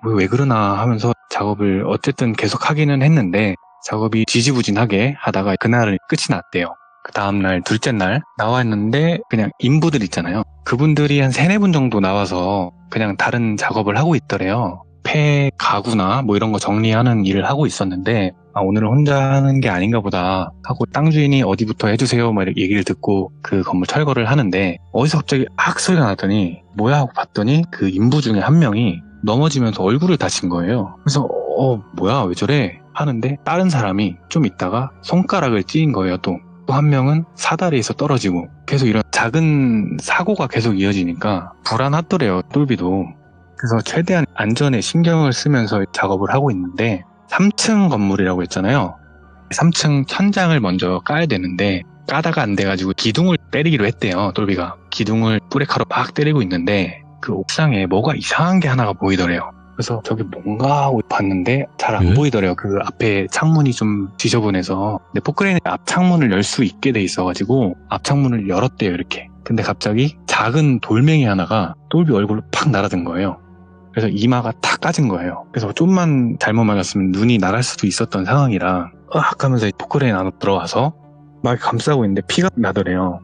뭐 왜 그러나 하면서 작업을 어쨌든 계속 하기는 했는데, 작업이 지지부진하게 하다가 그날은 끝이 났대요. 그 다음날 둘째 날 나왔는데, 그냥 인부들 있잖아요. 그분들이 한 3-4분 정도 나와서 그냥 다른 작업을 하고 있더래요. 폐 가구나 뭐 이런 거 정리하는 일을 하고 있었는데 오늘은 혼자 하는 게 아닌가 보다 하고 땅 주인이 어디부터 해주세요 막 이렇게 얘기를 듣고 그 건물 철거를 하는데 어디서 갑자기 악 소리가 나더니 뭐야 하고 봤더니 그 인부 중에 한 명이 넘어지면서 얼굴을 다친 거예요. 그래서 뭐야 왜 저래 하는데 다른 사람이 좀 있다가 손가락을 찧은 거예요. 또 한 명은 사다리에서 떨어지고 계속 이런 작은 사고가 계속 이어지니까 불안하더래요. 똘비도. 그래서 최대한 안전에 신경을 쓰면서 작업을 하고 있는데 3층 건물이라고 했잖아요. 3층 천장을 먼저 까야 되는데 까다가 안 돼가지고 기둥을 때리기로 했대요. 똘비가. 기둥을 뿌레카로 막 때리고 있는데 그 옥상에 뭐가 이상한 게 하나가 보이더래요. 그래서 저게 뭔가 하고 봤는데 잘 안 보이더래요. 그 앞에 창문이 좀 지저분해서. 근데 포크레인이 앞 창문을 열 수 있게 돼 있어가지고 앞 창문을 열었대요 이렇게. 근데 갑자기 작은 돌멩이 하나가 똘비 얼굴로 팍 날아든 거예요. 그래서 이마가 탁 까진 거예요. 그래서 좀만 잘못 맞았으면 눈이 나갈 수도 있었던 상황이라 으악 하면서 포크레인 안으로 들어와서 막 감싸고 있는데 피가 나더래요.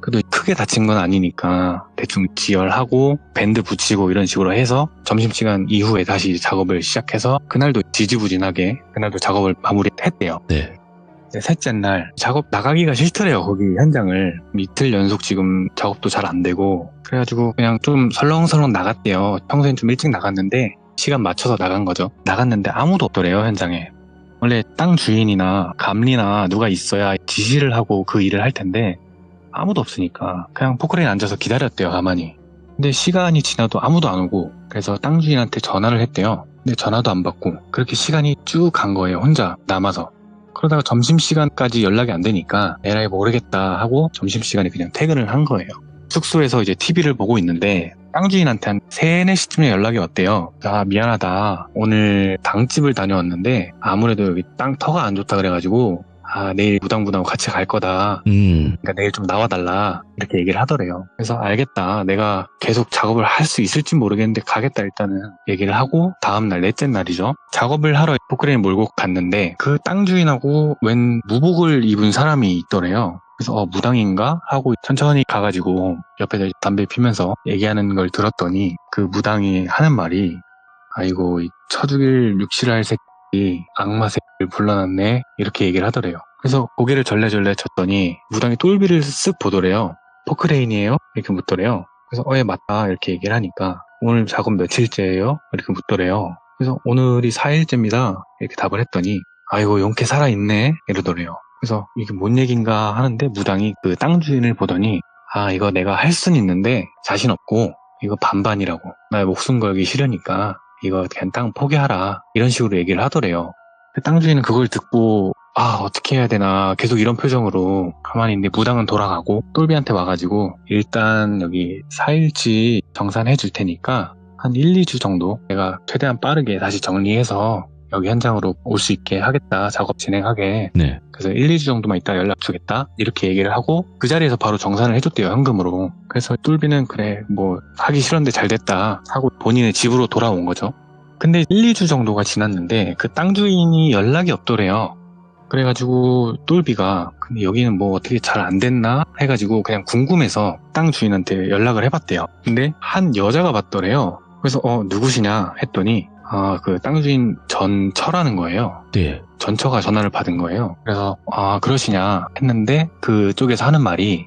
그래도 크게 다친 건 아니니까 대충 지혈하고 밴드 붙이고 이런 식으로 해서 점심시간 이후에 다시 작업을 시작해서 그날도 지지부진하게 그날도 작업을 마무리했대요. 네. 셋째 날 작업 나가기가 싫더래요. 거기 현장을 이틀 연속 지금 작업도 잘 안 되고 그래가지고 그냥 좀 설렁설렁 나갔대요. 평소엔 좀 일찍 나갔는데 시간 맞춰서 나간 거죠. 나갔는데 아무도 없더래요 현장에. 원래 땅 주인이나 감리나 누가 있어야 지시를 하고 그 일을 할 텐데 아무도 없으니까 그냥 포크레인 앉아서 기다렸대요 가만히. 근데 시간이 지나도 아무도 안 오고 그래서 땅 주인한테 전화를 했대요. 근데 전화도 안 받고 그렇게 시간이 쭉 간 거예요. 혼자 남아서. 그러다가 점심시간까지 연락이 안 되니까 에라이 모르겠다 하고 점심시간에 그냥 퇴근을 한 거예요. 숙소에서 이제 TV를 보고 있는데 땅 주인한테 한 3, 4시쯤에 연락이 왔대요. 미안하다. 오늘 당집을 다녀왔는데 아무래도 여기 땅 터가 안 좋다 그래가지고 내일 무당분하고 같이 갈 거다. 그러니까 내일 좀 나와달라. 이렇게 얘기를 하더래요. 그래서 알겠다. 내가 계속 작업을 할 수 있을지 모르겠는데 가겠다 일단은 얘기를 하고 다음날 넷째 날이죠. 작업을 하러 포크레인 몰고 갔는데 그 땅 주인하고 웬 무복을 입은 사람이 있더래요. 그래서 무당인가? 하고 천천히 가가지고 옆에서 담배 피면서 얘기하는 걸 들었더니 그 무당이 하는 말이 아이고 이 쳐죽일 육실할 새끼 악마 새끼를 불러놨네 이렇게 얘기를 하더래요. 그래서 고개를 절레절레 쳤더니 무당이 똘비를 쓱 보더래요. 포크레인이에요? 이렇게 묻더래요. 그래서 예 맞다 이렇게 얘기를 하니까 오늘 작업 며칠째예요? 이렇게 묻더래요. 그래서 오늘이 4일째입니다 이렇게 답을 했더니 아이고 용케 살아있네 이러더래요. 그래서 이게 뭔 얘긴가 하는데 무당이 그 땅 주인을 보더니 이거 내가 할 순 있는데 자신 없고 이거 반반이라고 나의 목숨 걸기 싫으니까 이거 그냥 땅 포기하라 이런 식으로 얘기를 하더래요. 땅 주인은 그걸 듣고 어떻게 해야 되나 계속 이런 표정으로 가만히 있는데 무당은 돌아가고 똘비한테 와가지고 일단 여기 4일치 정산해 줄 테니까 한 1, 2주 정도 내가 최대한 빠르게 다시 정리해서 여기 현장으로 올 수 있게 하겠다. 작업 진행하게. 네. 그래서 1, 2주 정도만 있다 연락 주겠다. 이렇게 얘기를 하고 그 자리에서 바로 정산을 해줬대요. 현금으로. 그래서 똘비는 그래 뭐 하기 싫었는데 잘 됐다 하고 본인의 집으로 돌아온 거죠. 근데 1, 2주 정도가 지났는데 그 땅 주인이 연락이 없더래요. 그래가지고 똘비가 근데 여기는 뭐 어떻게 잘 안 됐나 해가지고 그냥 궁금해서 땅 주인한테 연락을 해봤대요. 근데 한 여자가 받더래요. 그래서 누구시냐 했더니 그 땅 주인 전처라는 거예요. 네. 전처가 전화를 받은 거예요. 그래서 그러시냐 했는데 그쪽에서 하는 말이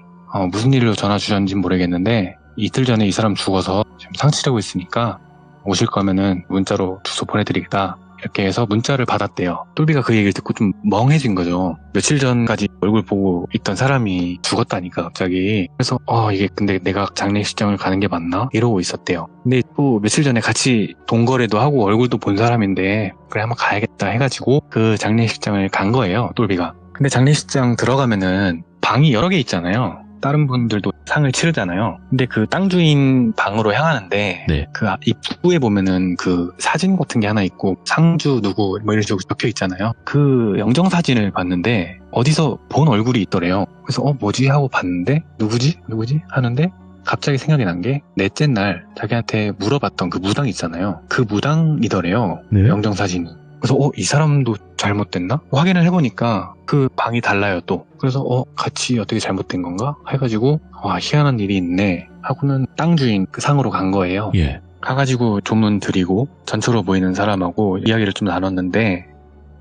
무슨 일로 전화 주셨는지 모르겠는데 이틀 전에 이 사람 죽어서 지금 상치려고 있으니까 오실 거면은 문자로 주소 보내드리겠다. 이렇게 해서 문자를 받았대요. 똘비가 그 얘기를 듣고 좀 멍해진 거죠. 며칠 전까지 얼굴 보고 있던 사람이 죽었다니까 갑자기. 그래서 이게 근데 내가 장례식장을 가는 게 맞나? 이러고 있었대요. 근데 또 며칠 전에 같이 동거래도 하고 얼굴도 본 사람인데 그래 한번 가야겠다 해가지고 그 장례식장을 간 거예요. 똘비가. 근데 장례식장 들어가면은 방이 여러 개 있잖아요. 다른 분들도 상을 치르잖아요. 근데 그 땅 주인 방으로 향하는데 네. 그 입구에 보면은 그 사진 같은 게 하나 있고 상주 누구 뭐 이런 식으로 적혀 있잖아요. 그 영정 사진을 봤는데 어디서 본 얼굴이 있더래요. 그래서 뭐지 하고 봤는데 누구지 하는데 갑자기 생각이 난 게 넷째 날 자기한테 물어봤던 그 무당 있잖아요. 그 무당이더래요. 네. 영정 사진이. 그래서 이 사람도 잘못됐나? 확인을 해보니까 그 방이 달라요 또. 그래서 같이 어떻게 잘못된 건가? 해가지고 희한한 일이 있네 하고는 땅 주인 그 상으로 간 거예요. 예. 가가지고 조문 드리고 전초로 보이는 사람하고 이야기를 좀 나눴는데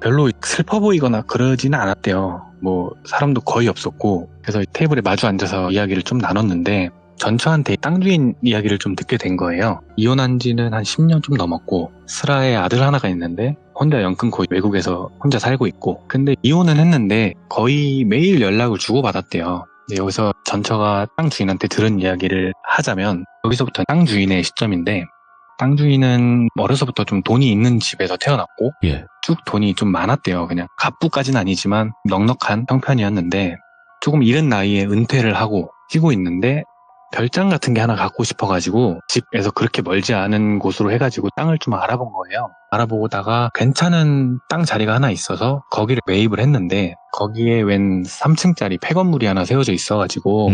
별로 슬퍼 보이거나 그러지는 않았대요. 뭐 사람도 거의 없었고 그래서 테이블에 마주 앉아서 이야기를 좀 나눴는데 전처한테 땅 주인 이야기를 좀 듣게 된 거예요. 이혼한 지는 한 10년 좀 넘었고 슬아의 아들 하나가 있는데 혼자 연 끊고 외국에서 혼자 살고 있고 근데 이혼은 했는데 거의 매일 연락을 주고받았대요. 근데 여기서 전처가 땅 주인한테 들은 이야기를 하자면 여기서부터 땅 주인의 시점인데 땅 주인은 어려서부터 좀 돈이 있는 집에서 태어났고 예. 쭉 돈이 좀 많았대요. 그냥 갑부까지는 아니지만 넉넉한 형편이었는데 조금 이른 나이에 은퇴를 하고 쉬고 있는데 별장 같은 게 하나 갖고 싶어가지고 집에서 그렇게 멀지 않은 곳으로 해가지고 땅을 좀 알아본 거예요. 알아보다가 괜찮은 땅 자리가 하나 있어서 거기를 매입을 했는데 거기에 웬 3층짜리 폐건물이 하나 세워져 있어가지고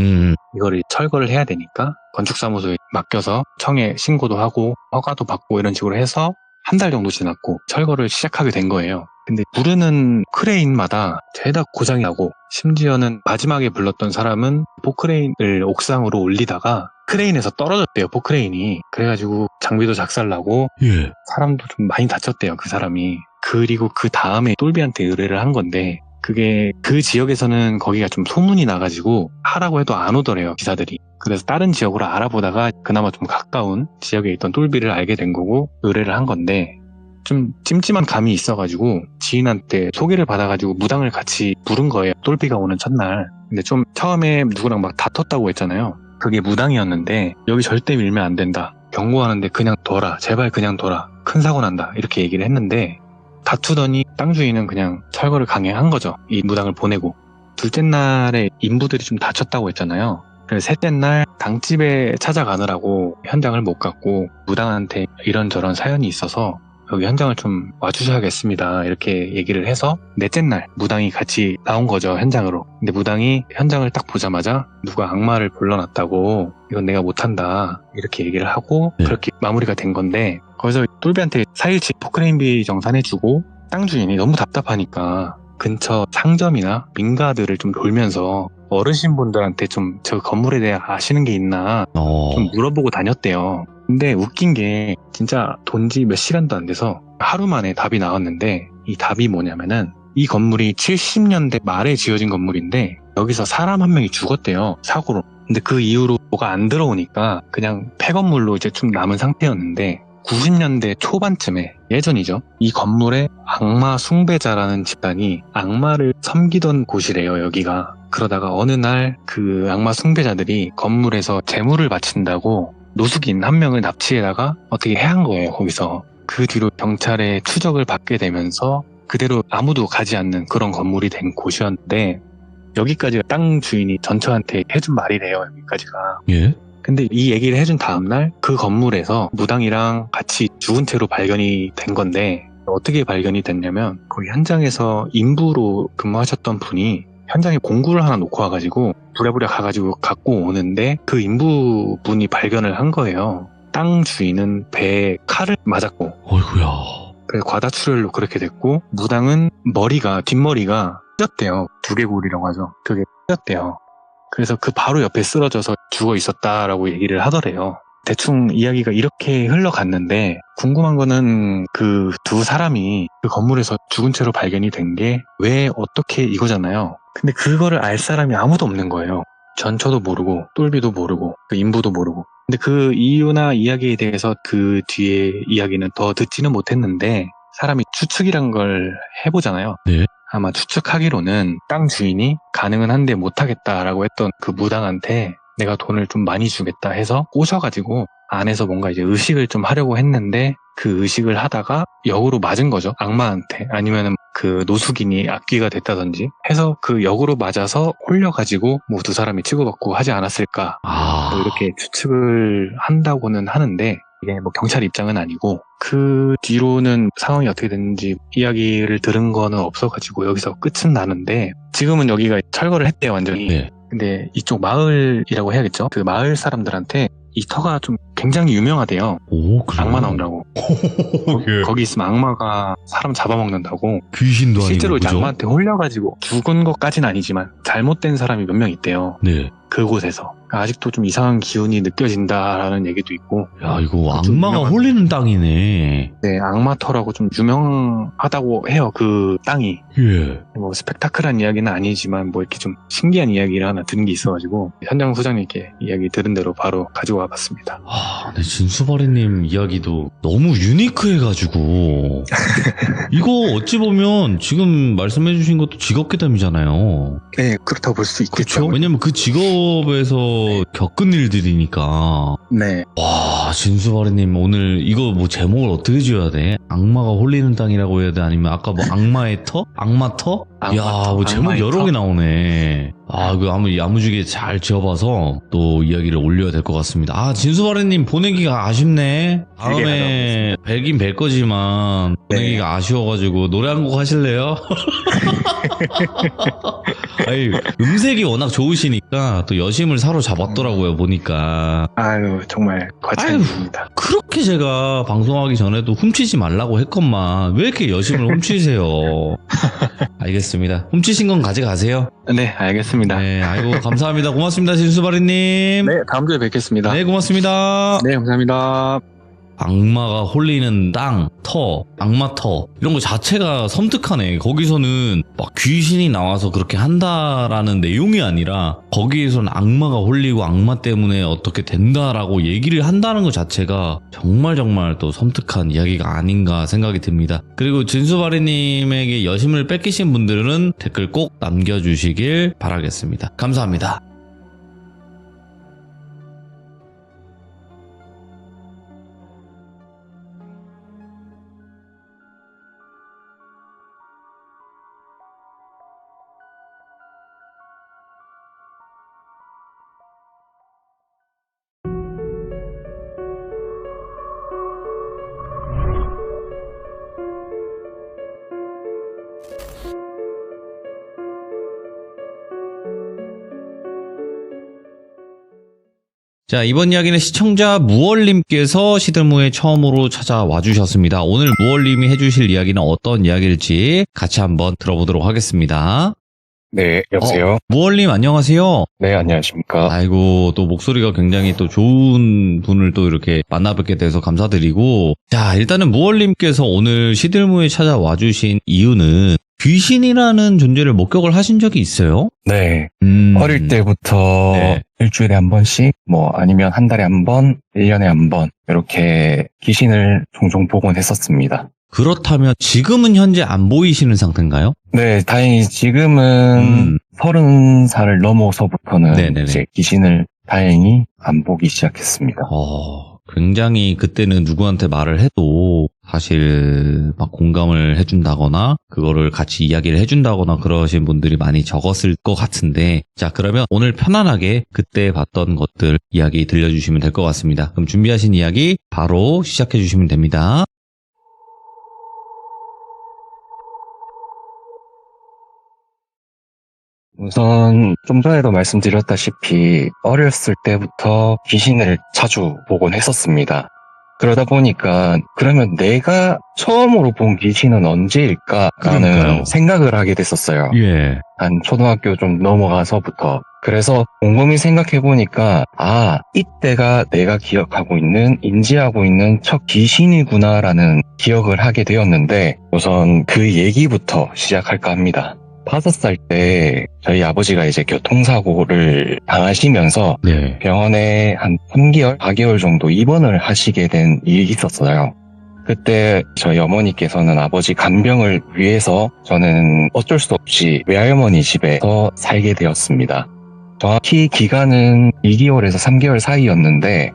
이거를 철거를 해야 되니까 건축사무소에 맡겨서 청에 신고도 하고 허가도 받고 이런 식으로 해서 한 달 정도 지났고 철거를 시작하게 된 거예요. 근데 부르는 크레인마다 죄다 고장이 나고 심지어는 마지막에 불렀던 사람은 포크레인을 옥상으로 올리다가 크레인에서 떨어졌대요. 포크레인이. 그래가지고 장비도 작살나고 예. 사람도 좀 많이 다쳤대요. 그 사람이. 그리고 그 다음에 똘비한테 의뢰를 한 건데 그게 그 지역에서는 거기가 좀 소문이 나가지고 하라고 해도 안 오더래요. 기사들이. 그래서 다른 지역으로 알아보다가 그나마 좀 가까운 지역에 있던 똘비를 알게 된 거고 의뢰를 한 건데 좀 찜찜한 감이 있어가지고 지인한테 소개를 받아가지고 무당을 같이 부른 거예요. 똘비가 오는 첫날. 근데 좀 처음에 누구랑 막 다퉜다고 했잖아요. 그게 무당이었는데 여기 절대 밀면 안 된다. 경고하는데 그냥 둬라. 제발 그냥 둬라. 큰 사고 난다. 이렇게 얘기를 했는데 다투더니 땅 주인은 그냥 철거를 강행한 거죠. 이 무당을 보내고. 둘째 날에 인부들이 좀 다쳤다고 했잖아요. 그래서 셋째 날 당집에 찾아가느라고 현장을 못 갔고 무당한테 이런저런 사연이 있어서 여기 현장을 좀 와주셔야겠습니다. 이렇게 얘기를 해서 넷째 날 무당이 같이 나온 거죠. 현장으로. 근데 무당이 현장을 딱 보자마자 누가 악마를 불러놨다고 이건 내가 못한다. 이렇게 얘기를 하고 네. 그렇게 마무리가 된 건데 거기서 똘비한테 4일치 포크레인비 정산해주고 땅 주인이 너무 답답하니까 근처 상점이나 민가들을 좀 돌면서 어르신분들한테 좀 저 건물에 대해 아시는 게 있나 좀 물어보고 다녔대요. 근데 웃긴 게 진짜 돈지 몇 시간도 안 돼서 하루 만에 답이 나왔는데 이 답이 뭐냐면은 이 건물이 70년대 말에 지어진 건물인데 여기서 사람 한 명이 죽었대요. 사고로. 근데 그 이후로 뭐가 안 들어오니까 그냥 폐건물로 이제 좀 남은 상태였는데 90년대 초반쯤에 예전이죠. 이 건물에 악마 숭배자라는 집단이 악마를 섬기던 곳이래요. 여기가. 그러다가 어느 날 그 악마 숭배자들이 건물에서 재물을 바친다고 노숙인 한 명을 납치해다가 어떻게 해한 거예요. 거기서. 그 뒤로 경찰의 추적을 받게 되면서 그대로 아무도 가지 않는 그런 건물이 된 곳이었는데 여기까지가 땅 주인이 전처한테 해준 말이래요. 여기까지가. 예. 근데 이 얘기를 해준 다음날 그 건물에서 무당이랑 같이 죽은 채로 발견이 된 건데 어떻게 발견이 됐냐면 거기 현장에서 인부로 근무하셨던 분이 현장에 공구를 하나 놓고 와가지고 부랴부랴 가가지고 갖고 오는데 그 인부분이 발견을 한 거예요. 땅 주인은 배에 칼을 맞았고 어이구야. 그래서 과다출혈로 그렇게 됐고 무당은 뒷머리가 찢었대요. 두개골이라고 하죠. 그게 찢었대요. 그래서 그 바로 옆에 쓰러져서 죽어 있었다라고 얘기를 하더래요. 대충 이야기가 이렇게 흘러갔는데 궁금한 거는 그 두 사람이 그 건물에서 죽은 채로 발견이 된 게 왜 어떻게 이거잖아요. 근데 그거를 알 사람이 아무도 없는 거예요. 전처도 모르고 똘비도 모르고 그 인부도 모르고. 근데 그 이유나 이야기에 대해서 그 뒤에 이야기는 더 듣지는 못했는데 사람이 추측이란 걸 해보잖아요. 네. 아마 추측하기로는 땅 주인이 가능은 한데 못하겠다라고 했던 그 무당한테 내가 돈을 좀 많이 주겠다 해서 꼬셔가지고 안에서 뭔가 이제 의식을 좀 하려고 했는데 그 의식을 하다가 역으로 맞은 거죠. 악마한테. 아니면은 그 노숙인이 악귀가 됐다든지 해서 그 역으로 맞아서 홀려가지고 뭐 두 사람이 치고받고 하지 않았을까. 뭐 이렇게 추측을 한다고는 하는데 이게 뭐 경찰 입장은 아니고 그 뒤로는 상황이 어떻게 됐는지 이야기를 들은 거는 없어가지고 여기서 끝은 나는데 지금은 여기가 철거를 했대요. 완전히. 네. 근데 이쪽 마을이라고 해야겠죠. 그 마을 사람들한테 이 터가 좀 굉장히 유명하대요. 오, 그래요? 악마 나온다고. 거기 있으면 악마가 사람 잡아먹는다고. 귀신도 아니고. 실제로 이제 그죠? 악마한테 홀려가지고 죽은 것까지는 아니지만 잘못된 사람이 몇 명 있대요. 네. 그곳에서. 아직도 좀 이상한 기운이 느껴진다라는 얘기도 있고. 야, 이거 좀 악마가 유명한- 홀리는 땅이네. 네, 악마터라고 좀 유명하다고 해요. 그 땅이. 예. 뭐 스펙타클한 이야기는 아니지만 뭐 이렇게 좀 신기한 이야기를 하나 들은 게 있어가지고 현장 소장님께 이야기 들은 대로 바로 가지고 와봤습니다. 네, 진수바리님 이야기도 너무 유니크해가지고 이거 어찌 보면 지금 말씀해주신 것도 직업괴담이잖아요. 네, 그렇다고 볼 수 있겠죠. 그렇죠? 왜냐면 그 직업에서 겪은 일들이니까. 네, 와, 진수바리님 오늘 이거 뭐 제목을 어떻게 지어야 돼? 악마가 홀리는 땅이라고 해야 돼? 아니면 아까 뭐 악마의 터? 악마터? 야, 뭐 제목 악마의 여러 터? 개 나오네. 그 야무지게 잘 지어봐서 또 이야기를 올려야 될 것 같습니다. 진수바리님 보내기가 아쉽네. 다음에 뵈긴 뵐 거지만 보내기가 아쉬워가지고 노래 한 곡 하실래요? 아니, 음색이 워낙 좋으시니까 또 여심을 사로잡았더라고요, 보니까. 아유 정말 과찬입니다. 그렇게 제가 방송하기 전에도 훔치지 말라고 했건만 왜 이렇게 여심을 훔치세요? 알겠습니다. 훔치신 건 가져가세요. 네, 알겠습니다. 네, 아이고 감사합니다. 고맙습니다, 진수바리님. 네, 다음 주에 뵙겠습니다. 네, 고맙습니다. 네, 감사합니다. 악마가 홀리는 땅, 터, 악마터 이런 거 자체가 섬뜩하네. 거기서는 막 귀신이 나와서 그렇게 한다라는 내용이 아니라 거기에서는 악마가 홀리고 악마 때문에 어떻게 된다라고 얘기를 한다는 것 자체가 정말 또 섬뜩한 이야기가 아닌가 생각이 듭니다. 그리고 진수바리님에게 여심을 뺏기신 분들은 댓글 꼭 남겨주시길 바라겠습니다. 감사합니다. 자, 이번 이야기는 시청자 무얼님께서 시들무에 처음으로 찾아와 주셨습니다. 오늘 무얼님이 해주실 이야기는 어떤 이야기일지 같이 한번 들어보도록 하겠습니다. 네, 여보세요? 무얼님 안녕하세요. 네, 안녕하십니까? 아이고, 또 목소리가 굉장히 또 좋은 분을 또 이렇게 만나뵙게 돼서 감사드리고, 자, 일단은 무얼님께서 오늘 시들무에 찾아와 주신 이유는 귀신이라는 존재를 목격을 하신 적이 있어요? 네, 어릴 때부터 네. 일주일에 한 번씩, 뭐 아니면 한 달에 한 번, 1년에 한 번, 이렇게 귀신을 종종 보곤 했었습니다. 그렇다면 지금은 현재 안 보이시는 상태인가요? 네, 다행히 지금은 30살을 넘어서부터는 네네네. 이제 귀신을 다행히 안 보기 시작했습니다. 굉장히 그때는 누구한테 말을 해도 사실 막 공감을 해준다거나 그거를 같이 이야기를 해준다거나 그러신 분들이 많이 적었을 것 같은데, 자, 그러면 오늘 편안하게 그때 봤던 것들 이야기 들려주시면 될 것 같습니다. 그럼 준비하신 이야기 바로 시작해 주시면 됩니다. 우선 좀 전에도 말씀드렸다시피 어렸을 때부터 귀신을 자주 보곤 했었습니다. 그러다 보니까 그러면 내가 처음으로 본 귀신은 언제일까라는 그러니까요. 생각을 하게 됐었어요. 예. 한 초등학교 좀 넘어가서부터. 그래서 곰곰이 생각해보니까 이때가 내가 기억하고 있는, 인지하고 있는 첫 귀신이구나라는 기억을 하게 되었는데, 우선 그 얘기부터 시작할까 합니다. 5살 때 저희 아버지가 이제 교통사고를 당하시면서 네. 병원에 한 3개월, 4개월 정도 입원을 하시게 된 일이 있었어요. 그때 저희 어머니께서는 아버지 간병을 위해서 저는 어쩔 수 없이 외할머니 집에서 살게 되었습니다. 정확히 기간은 2개월에서 3개월 사이였는데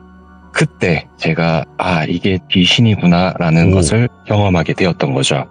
그때 제가 이게 귀신이구나라는 것을 경험하게 되었던 거죠.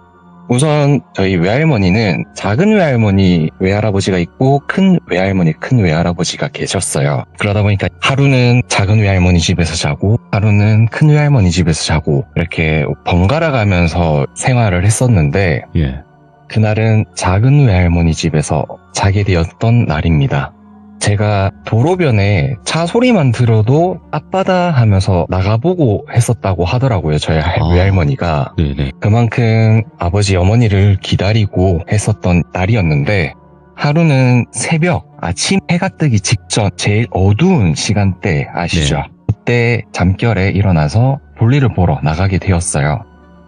우선 저희 외할머니는 작은 외할머니, 외할아버지가 있고 큰 외할머니, 큰 외할아버지가 계셨어요. 그러다 보니까 하루는 작은 외할머니 집에서 자고 하루는 큰 외할머니 집에서 자고 이렇게 번갈아 가면서 생활을 했었는데, 예. 그날은 작은 외할머니 집에서 자게 되었던 날입니다. 제가 도로변에 차 소리만 들어도 아빠다 하면서 나가보고 했었다고 하더라고요, 저희 외할머니가. 네네. 그만큼 아버지 어머니를 기다리고 했었던 날이었는데, 하루는 새벽, 아침 해가 뜨기 직전 제일 어두운 시간대 아시죠? 네. 그때 잠결에 일어나서 볼일을 보러 나가게 되었어요.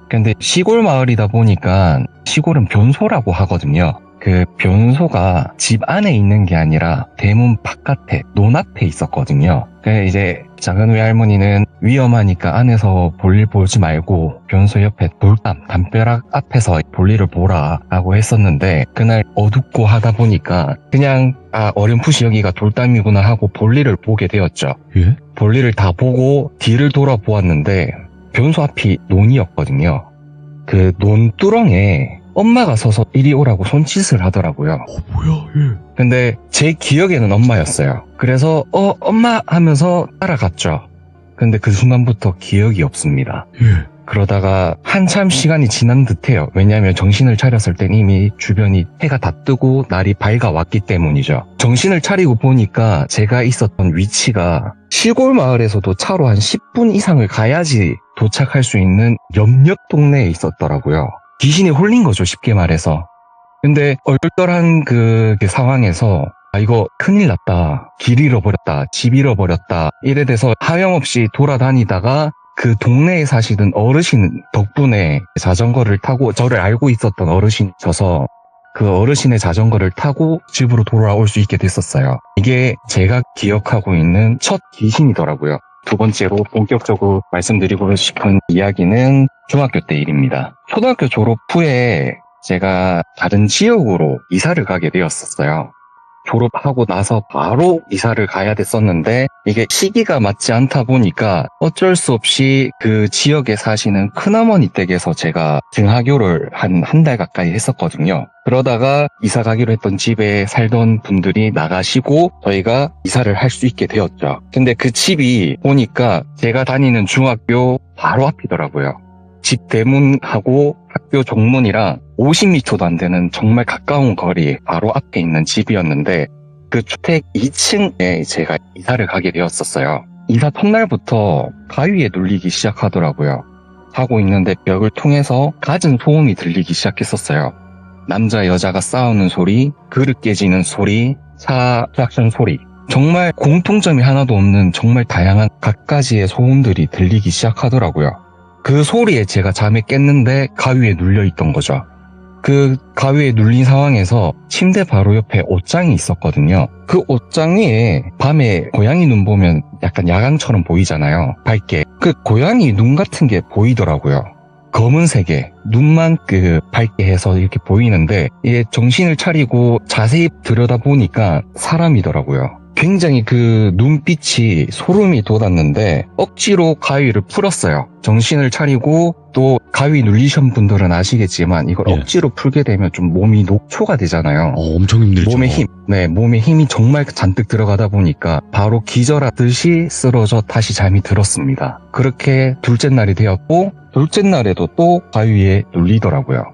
근데 시골 마을이다 보니까 시골은 변소라고 하거든요. 그 변소가 집 안에 있는 게 아니라 대문 바깥에 논 앞에 있었거든요. 그래서 이제 작은 외할머니는 위험하니까 안에서 볼일 보지 말고 변소 옆에 돌담, 담벼락 앞에서 볼일을 보라 라고 했었는데 그날 어둡고 하다 보니까 그냥 어렴풋이 여기가 돌담이구나 하고 볼일을 보게 되었죠. 예? 볼일을 다 보고 뒤를 돌아보았는데 변소 앞이 논이었거든요. 그 논두렁에 엄마가 서서 이리 오라고 손짓을 하더라고요. 뭐야? 예. 근데 제 기억에는 엄마였어요. 그래서 엄마 하면서 따라갔죠. 근데 그 순간부터 기억이 없습니다. 예. 그러다가 한참 시간이 지난 듯해요. 왜냐하면 정신을 차렸을 땐 이미 주변이 해가 다 뜨고 날이 밝아왔기 때문이죠. 정신을 차리고 보니까 제가 있었던 위치가 시골 마을에서도 차로 한 10분 이상을 가야지 도착할 수 있는 옆 동네에 있었더라고요. 귀신이 홀린 거죠, 쉽게 말해서. 근데 얼떨한 그 상황에서 이거 큰일 났다. 길 잃어버렸다. 집 잃어버렸다. 이래 돼서 하염없이 돌아다니다가 그 동네에 사시던 어르신 덕분에 자전거를 타고 저를 알고 있었던 어르신이셔서 그 어르신의 자전거를 타고 집으로 돌아올 수 있게 됐었어요. 이게 제가 기억하고 있는 첫 귀신이더라고요. 두 번째로 본격적으로 말씀드리고 싶은 이야기는 중학교 때 일입니다. 초등학교 졸업 후에 제가 다른 지역으로 이사를 가게 되었었어요. 졸업하고 나서 바로 이사를 가야 됐었는데 이게 시기가 맞지 않다 보니까 어쩔 수 없이 그 지역에 사시는 큰어머니 댁에서 제가 등하교를 한 달 가까이 했었거든요. 그러다가 이사 가기로 했던 집에 살던 분들이 나가시고 저희가 이사를 할 수 있게 되었죠. 근데 그 집이 보니까 제가 다니는 중학교 바로 앞이더라고요. 집 대문하고 학교 정문이랑 50m도 안 되는 정말 가까운 거리 바로 앞에 있는 집이었는데 그 주택 2층에 제가 이사를 가게 되었었어요. 이사 첫날부터 가위에 눌리기 시작하더라고요. 하고 있는데 벽을 통해서 갖은 소음이 들리기 시작했었어요. 남자 여자가 싸우는 소리, 그릇 깨지는 소리, 차 클락션 소리. 정말 공통점이 하나도 없는 정말 다양한 갖가지의 소음들이 들리기 시작하더라고요. 그 소리에 제가 잠에 깼는데 가위에 눌려있던 거죠. 그 가위에 눌린 상황에서 침대 바로 옆에 옷장이 있었거든요. 그 옷장 위에 밤에 고양이 눈 보면 약간 야광처럼 보이잖아요. 밝게. 그 고양이 눈 같은 게 보이더라고요. 검은색에 눈만 밝게 해서 이렇게 보이는데 이게 정신을 차리고 자세히 들여다보니까 사람이더라고요. 굉장히 그 눈빛이 소름이 돋았는데 억지로 가위를 풀었어요. 정신을 차리고 또 가위 눌리신 분들은 아시겠지만 이걸 예. 억지로 풀게 되면 좀 몸이 녹초가 되잖아요. 엄청 힘들죠. 몸에 힘이 정말 잔뜩 들어가다 보니까 바로 기절하듯이 쓰러져 다시 잠이 들었습니다. 그렇게 둘째 날이 되었고 둘째 날에도 또 가위에 눌리더라고요.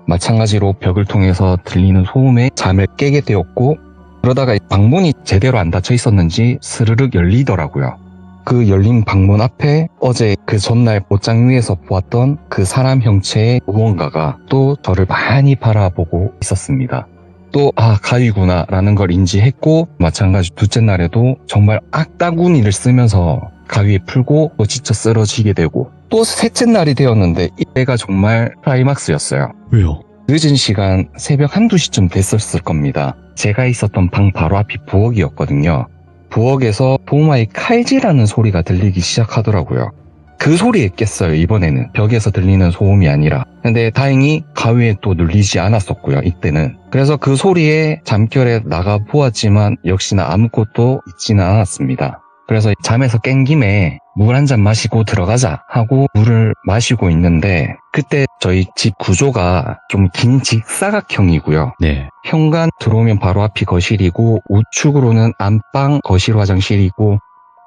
마찬가지로 벽을 통해서 들리는 소음에 잠을 깨게 되었고 그러다가 방문이 제대로 안 닫혀 있었는지 스르륵 열리더라고요. 그 열린 방문 앞에 어제 그 전날 옷장 위에서 보았던 그 사람 형체의 무언가가 또 저를 많이 바라보고 있었습니다. 또 가위구나 라는 걸 인지했고 마찬가지 둘째 날에도 정말 악다구니를 쓰면서 가위에 풀고 또 지쳐 쓰러지게 되고 또 셋째 날이 되었는데 이때가 정말 클라이막스였어요. 왜요? 늦은 시간 새벽 1~2시쯤 됐었을 겁니다. 제가 있었던 방 바로 앞이 부엌이었거든요. 부엌에서 도마의 칼질하는 소리가 들리기 시작하더라고요. 그 소리에 깼어요. 이번에는 벽에서 들리는 소음이 아니라. 근데 다행히 가위에 또 눌리지 않았었고요. 이때는. 그래서 그 소리에 잠결에 나가 보았지만 역시나 아무것도 있지는 않았습니다. 그래서 잠에서 깬 김에 물 한 잔 마시고 들어가자 하고 물을 마시고 있는데 그때 저희 집 구조가 좀 긴 직사각형이고요. 네. 현관 들어오면 바로 앞이 거실이고 우측으로는 안방, 거실, 화장실이고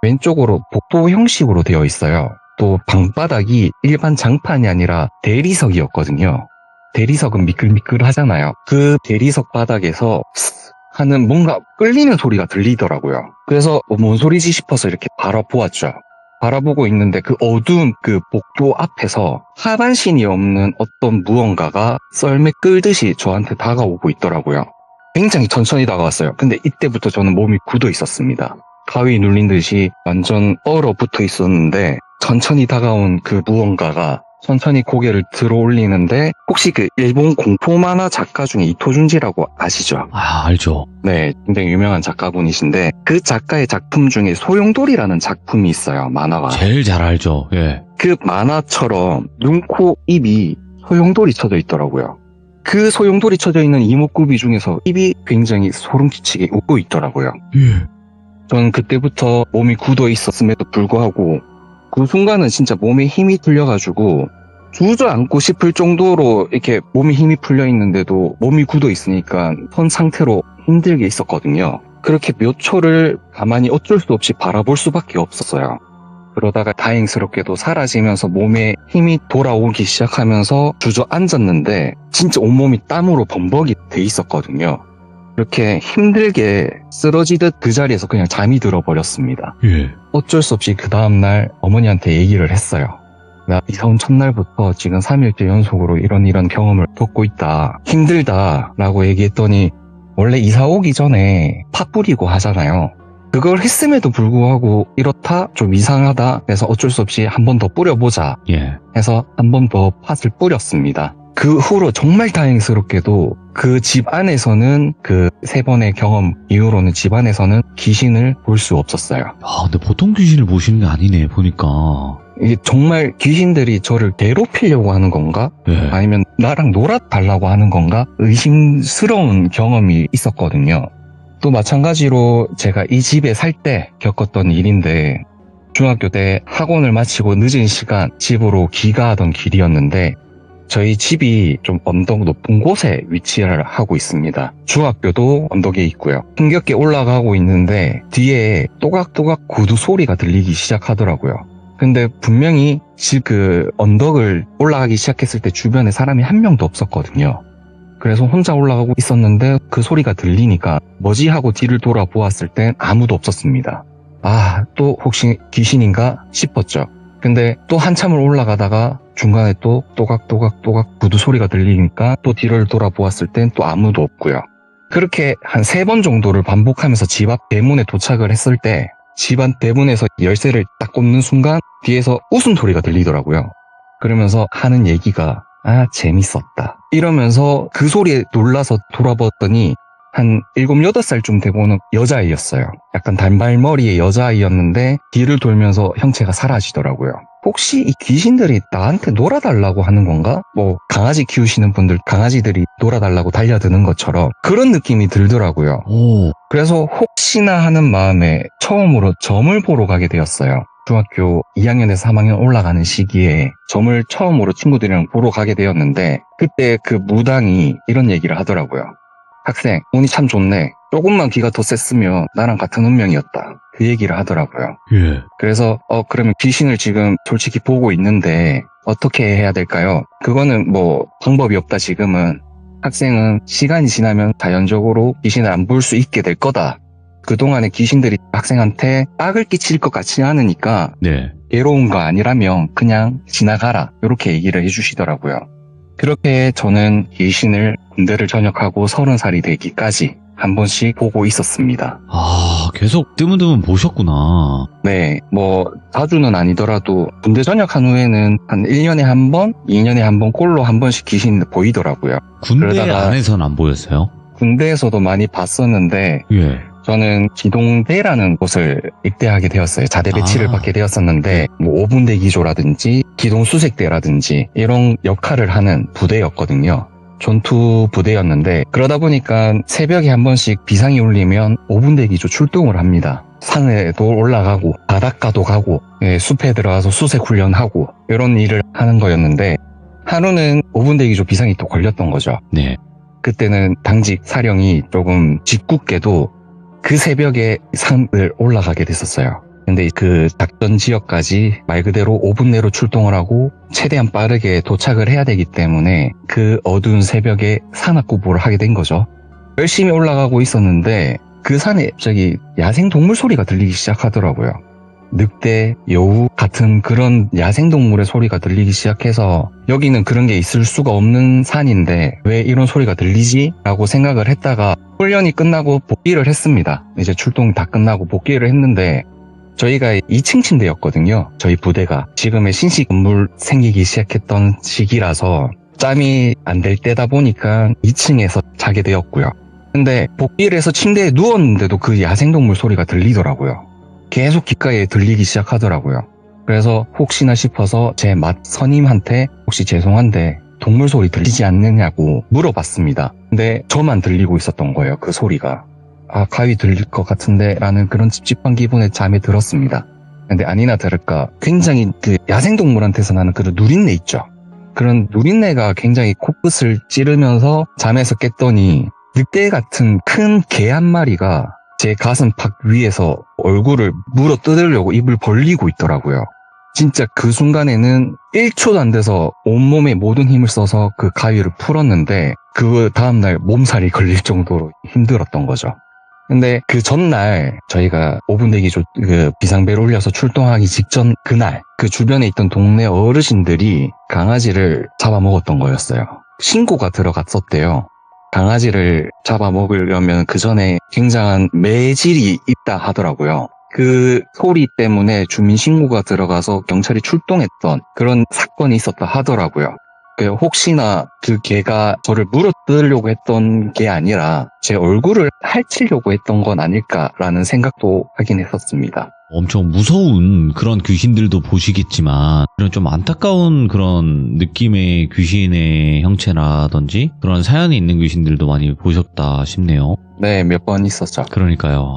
왼쪽으로 복도 형식으로 되어 있어요. 또 방바닥이 일반 장판이 아니라 대리석이었거든요. 대리석은 미끌미끌하잖아요. 그 대리석 바닥에서 하는 뭔가 끌리는 소리가 들리더라고요. 그래서 뭔 소리지 싶어서 이렇게 바라보았죠. 바라보고 있는데 그 어두운 그 복도 앞에서 하반신이 없는 어떤 무언가가 썰매 끌듯이 저한테 다가오고 있더라고요. 굉장히 천천히 다가왔어요. 근데 이때부터 저는 몸이 굳어 있었습니다. 가위 눌린 듯이 완전 얼어붙어 있었는데 천천히 다가온 그 무언가가 천천히 고개를 들어 올리는데 혹시 그 일본 공포 만화 작가 중에 이토준지라고 아시죠? 아, 알죠. 네, 굉장히 유명한 작가분이신데 그 작가의 작품 중에 소용돌이라는 작품이 있어요. 만화가. 제일 잘 알죠. 예. 그 만화처럼 눈, 코, 입이 소용돌이 쳐져 있더라고요. 그 소용돌이 쳐져 있는 이목구비 중에서 입이 굉장히 소름 끼치게 웃고 있더라고요. 예. 저는 그때부터 몸이 굳어 있었음에도 불구하고 그 순간은 진짜 몸에 힘이 풀려가지고 주저앉고 싶을 정도로 이렇게 몸에 힘이 풀려 있는데도 몸이 굳어 있으니까 선 상태로 힘들게 있었거든요. 그렇게 몇 초를 가만히 어쩔 수 없이 바라볼 수밖에 없었어요. 그러다가 다행스럽게도 사라지면서 몸에 힘이 돌아오기 시작하면서 주저앉았는데 진짜 온몸이 땀으로 범벅이 돼 있었거든요. 이렇게 힘들게 쓰러지듯 그 자리에서 그냥 잠이 들어버렸습니다. 예. 어쩔 수 없이 그 다음날 어머니한테 얘기를 했어요. 나 이사 온 첫날부터 지금 3일째 연속으로 이런 경험을 겪고 있다. 힘들다 라고 얘기했더니 원래 이사 오기 전에 팥 뿌리고 하잖아요. 그걸 했음에도 불구하고 이렇다 좀 이상하다 그래서 어쩔 수 없이 한 번 더 뿌려보자 예. 해서 한 번 더 팥을 뿌렸습니다. 그 후로 정말 다행스럽게도 그 집 안에서는 그 3번의 경험 이후로는 집 안에서는 귀신을 볼 수 없었어요. 아, 근데 보통 귀신을 보시는 게 아니네, 보니까. 이게 정말 귀신들이 저를 괴롭히려고 하는 건가? 예. 아니면 나랑 놀아달라고 하는 건가? 의심스러운 경험이 있었거든요. 또 마찬가지로 제가 이 집에 살 때 겪었던 일인데 중학교 때 학원을 마치고 늦은 시간 집으로 귀가하던 길이었는데 저희 집이 좀 언덕 높은 곳에 위치를 하고 있습니다. 중학교도 언덕에 있고요. 힘겹게 올라가고 있는데 뒤에 또각또각 구두 소리가 들리기 시작하더라고요. 근데 분명히 집 그 언덕을 올라가기 시작했을 때 주변에 사람이 한 명도 없었거든요. 그래서 혼자 올라가고 있었는데 그 소리가 들리니까 뭐지 하고 뒤를 돌아보았을 땐 아무도 없었습니다. 아, 또 혹시 귀신인가 싶었죠. 근데 또 한참을 올라가다가 중간에 또 또각또각 구두 소리가 들리니까 또 뒤를 돌아보았을 땐 또 아무도 없고요. 그렇게 한 3번 정도를 반복하면서 집 앞 대문에 도착을 했을 때 집 안 대문에서 열쇠를 딱 꽂는 순간 뒤에서 웃음소리가 들리더라고요. 그러면서 하는 얘기가 아 재밌었다 이러면서 그 소리에 놀라서 돌아봤더니 한 7, 8살쯤 되고는 여자아이였어요. 약간 단발머리의 여자아이였는데 뒤를 돌면서 형체가 사라지더라고요. 혹시 이 귀신들이 나한테 놀아달라고 하는 건가? 뭐 강아지 키우시는 분들 강아지들이 놀아달라고 달려드는 것처럼 그런 느낌이 들더라고요. 오. 그래서 혹시나 하는 마음에 처음으로 점을 보러 가게 되었어요. 중학교 2학년에서 3학년 올라가는 시기에 점을 처음으로 친구들이랑 보러 가게 되었는데 그때 그 무당이 이런 얘기를 하더라고요. 학생, 운이 참 좋네. 조금만 귀가 더 셌으면 나랑 같은 운명이었다. 그 얘기를 하더라고요. 예. 그래서 그러면 귀신을 지금 솔직히 보고 있는데 어떻게 해야 될까요? 그거는 뭐 방법이 없다 지금은. 학생은 시간이 지나면 자연적으로 귀신을 안 볼 수 있게 될 거다. 그동안에 귀신들이 학생한테 악을 끼칠 것 같지 않으니까 네. 괴로운 거 아니라면 그냥 지나가라. 이렇게 얘기를 해주시더라고요. 그렇게 저는 귀신을 군대를 전역하고 30살이 되기까지 한 번씩 보고 있었습니다. 아, 계속 드문드문 보셨구나. 네, 뭐 자주는 아니더라도 군대 전역한 후에는 한 1년에 한 번, 2년에 한 번 꼴로 한 번씩 귀신 보이더라고요. 군대 그러다가 안에서는 안 보였어요? 군대에서도 많이 봤었는데 예. 저는 기동대라는 곳을 입대하게 되었어요. 자대 배치를 아. 받게 되었었는데 뭐 5분대 기조라든지 기동수색대라든지 이런 역할을 하는 부대였거든요. 전투 부대였는데 그러다 보니까 새벽에 한 번씩 비상이 울리면 5분대 기조 출동을 합니다. 산에도 올라가고 바닷가도 가고 숲에 들어가서 수색 훈련하고 이런 일을 하는 거였는데 하루는 5분대 기조 비상이 또 걸렸던 거죠. 네. 그때는 당직 사령이 조금 짓궂게도 그 새벽에 산을 올라가게 됐었어요. 근데 그 작전 지역까지 말 그대로 5분 내로 출동을 하고 최대한 빠르게 도착을 해야 되기 때문에 그 어두운 새벽에 산악구보를 하게 된 거죠. 열심히 올라가고 있었는데 그 산에 갑자기 야생동물 소리가 들리기 시작하더라고요. 늑대, 여우 같은 그런 야생동물의 소리가 들리기 시작해서 여기는 그런 게 있을 수가 없는 산인데 왜 이런 소리가 들리지? 라고 생각을 했다가 훈련이 끝나고 복귀를 했습니다. 이제 출동 다 끝나고 복귀를 했는데 저희가 2층 침대였거든요. 저희 부대가. 지금의 신식 건물 생기기 시작했던 시기라서 짬이 안 될 때다 보니까 2층에서 자게 되었고요. 근데 복귀를 해서 침대에 누웠는데도 그 야생동물 소리가 들리더라고요. 계속 귓가에 들리기 시작하더라고요. 그래서 혹시나 싶어서 제 선임한테 혹시 죄송한데 동물 소리 들리지 않느냐고 물어봤습니다. 근데 저만 들리고 있었던 거예요. 그 소리가. 아, 가위 들릴 것 같은데 라는 그런 찝찝한 기분에 잠에 들었습니다. 근데 아니나 다를까 굉장히 그 야생동물한테서 나는 그런 누린내 있죠. 그런 누린내가 굉장히 코끝을 찌르면서 잠에서 깼더니 늑대 같은 큰 개 한 마리가 제 가슴팍 위에서 얼굴을 물어 뜯으려고 입을 벌리고 있더라고요. 진짜 그 순간에는 1초도 안 돼서 온몸에 모든 힘을 써서 그 가위를 풀었는데 그 다음날 몸살이 걸릴 정도로 힘들었던 거죠. 근데 그 전날 저희가 5분 대기 그 비상벨을 울려서 출동하기 직전 그날 그 주변에 있던 동네 어르신들이 강아지를 잡아먹었던 거였어요. 신고가 들어갔었대요. 강아지를 잡아먹으려면 그 전에 굉장한 매질이 있다 하더라고요. 그 소리 때문에 주민신고가 들어가서 경찰이 출동했던 그런 사건이 있었다 하더라고요. 혹시나 그 개가 저를 물어뜯으려고 했던 게 아니라 제 얼굴을 핥으려고 했던 건 아닐까라는 생각도 하긴 했었습니다. 엄청 무서운 그런 귀신들도 보시겠지만 이런 좀 안타까운 그런 느낌의 귀신의 형체라든지 그런 사연이 있는 귀신들도 많이 보셨다 싶네요. 네, 몇 번 있었죠. 그러니까요.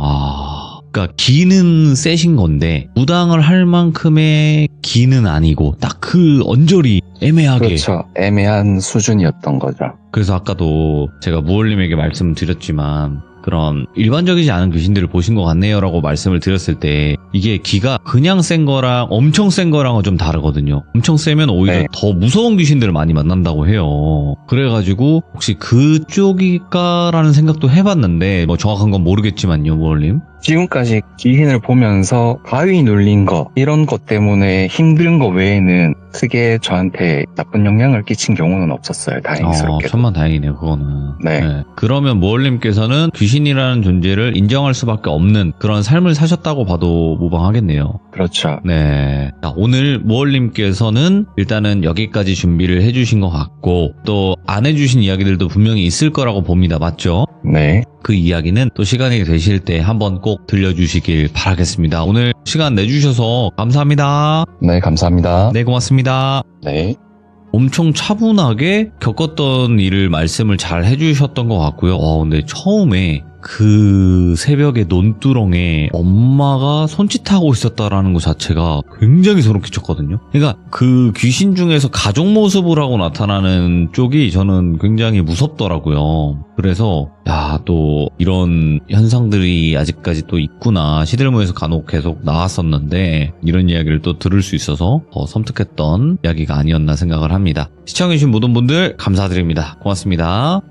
그러니까 기는 세신 건데 무당을 할 만큼의 기는 아니고 딱 그 언저리 애매하게. 그렇죠. 애매한 수준이었던 거죠. 그래서 아까도 제가 무얼님에게 말씀드렸지만 그런 일반적이지 않은 귀신들을 보신 것 같네요 라고 말씀을 드렸을 때 이게 기가 그냥 센 거랑 엄청 센 거랑은 좀 다르거든요. 엄청 세면 오히려 네. 더 무서운 귀신들을 많이 만난다고 해요. 그래가지고 혹시 그쪽일까라는 생각도 해봤는데 뭐 정확한 건 모르겠지만요, 무얼님. 지금까지 귀신을 보면서 가위 눌린 거 이런 것 때문에 힘든 거 외에는 크게 저한테 나쁜 영향을 끼친 경우는 없었어요. 다행스럽게도. 천만 다행이네요, 그거는. 네. 그러면 무얼님께서는 귀신이라는 존재를 인정할 수밖에 없는 그런 삶을 사셨다고 봐도 무방하겠네요. 그렇죠. 네. 자, 오늘 무얼님께서는 일단은 여기까지 준비를 해주신 것 같고 또 안 해주신 이야기들도 분명히 있을 거라고 봅니다. 맞죠? 네. 그 이야기는 또 시간이 되실 때 한번 꼭 들려주시길 바라겠습니다. 오늘 시간 내주셔서 감사합니다. 네, 감사합니다. 네, 고맙습니다. 네. 엄청 차분하게 겪었던 일을 말씀을 잘 해주셨던 것 같고요. 근데 처음에 그 새벽에 논두렁에 엄마가 손짓하고 있었다라는 것 자체가 굉장히 소름 끼쳤거든요. 그러니까 그 귀신 중에서 가족 모습을 하고 나타나는 쪽이 저는 굉장히 무섭더라고요. 그래서 또 이런 현상들이 아직까지 또 있구나. 시들무에서 간혹 계속 나왔었는데 이런 이야기를 또 들을 수 있어서 더 섬뜩했던 이야기가 아니었나 생각을 합니다. 시청해주신 모든 분들 감사드립니다. 고맙습니다.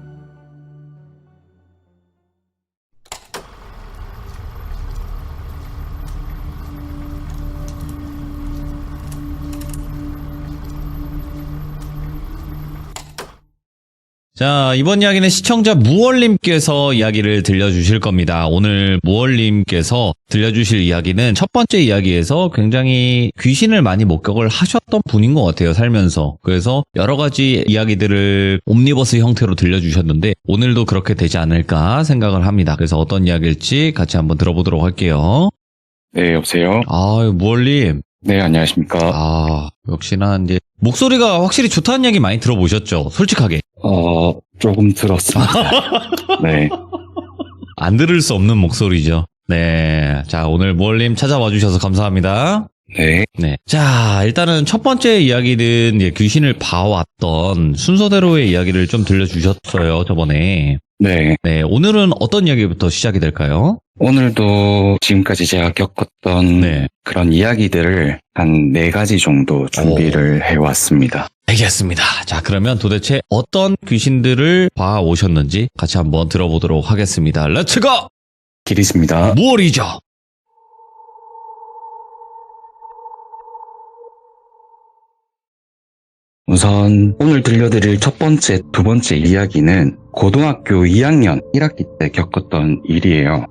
자, 이번 이야기는 시청자 무얼님께서 이야기를 들려주실 겁니다. 오늘 무얼님께서 들려주실 이야기는 첫 번째 이야기에서 굉장히 귀신을 많이 목격을 하셨던 분인 것 같아요, 살면서. 그래서 여러 가지 이야기들을 옴니버스 형태로 들려주셨는데 오늘도 그렇게 되지 않을까 생각을 합니다. 그래서 어떤 이야기일지 같이 한번 들어보도록 할게요. 네, 여보세요? 무얼님. 네, 안녕하십니까? 역시나 이제 목소리가 확실히 좋다는 이야기 많이 들어보셨죠? 솔직하게. 조금 들었습니다. 네. 안 들을 수 없는 목소리죠. 네. 자, 오늘 무얼님 찾아와 주셔서 감사합니다. 네. 자, 일단은 첫 번째 이야기는 이제 귀신을 봐왔던 순서대로의 이야기를 좀 들려주셨어요, 저번에. 네. 네. 오늘은 어떤 이야기부터 시작이 될까요? 오늘도 지금까지 제가 겪었던 그런 이야기들을 한 4가지 정도 준비를 해왔습니다. 알겠습니다. 자, 그러면 도대체 어떤 귀신들을 봐오셨는지 같이 한번 들어보도록 하겠습니다. 렛츠고! 기리스입니다. 무얼이죠? 우선 오늘 들려드릴 첫 번째, 두 번째 이야기는 고등학교 2학년 1학기 때 겪었던 일이에요.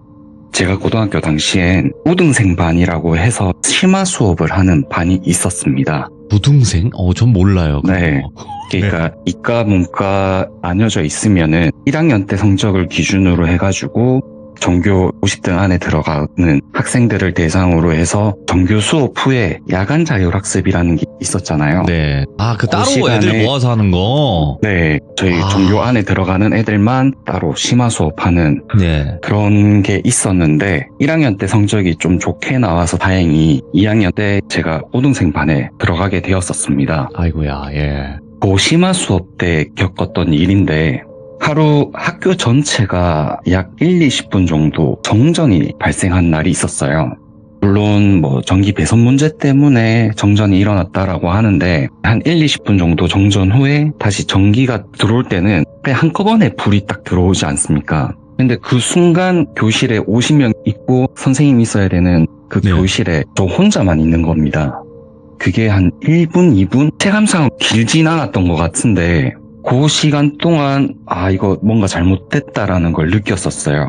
제가 고등학교 당시엔 우등생반이라고 해서 심화 수업을 하는 반이 있었습니다. 부등생? 전 몰라요. 그거. 네. 그러니까 이과, 문과 나뉘어져 있으면은 1학년 때 성적을 기준으로 해가지고 전교 50등 안에 들어가는 학생들을 대상으로 해서 정규 수업 후에 야간 자율학습이라는 게 있었잖아요. 네. 그 따로 시간에- 애들 모아서 하는 거? 네, 저희 아. 전교 안에 들어가는 애들만 따로 심화 수업하는 네. 그런 게 있었는데 1학년 때 성적이 좀 좋게 나와서 다행히 2학년 때 제가 우등생 반에 들어가게 되었었습니다. 아이고야, 예. 그 심화 수업 때 겪었던 일인데 하루 학교 전체가 약 1-20분 정도 정전이 발생한 날이 있었어요. 물론 전기 배선 문제 때문에 정전이 일어났다라고 하는데 한 1-20분 정도 정전 후에 다시 전기가 들어올 때는 그냥 한꺼번에 불이 딱 들어오지 않습니까? 근데 그 순간 교실에 50명 있고 선생님이 있어야 되는 그 네. 교실에 저 혼자만 있는 겁니다. 그게 한 1분, 2분? 체감상 길진 않았던 것 같은데 그 시간 동안 이거 뭔가 잘못됐다라는 걸 느꼈었어요.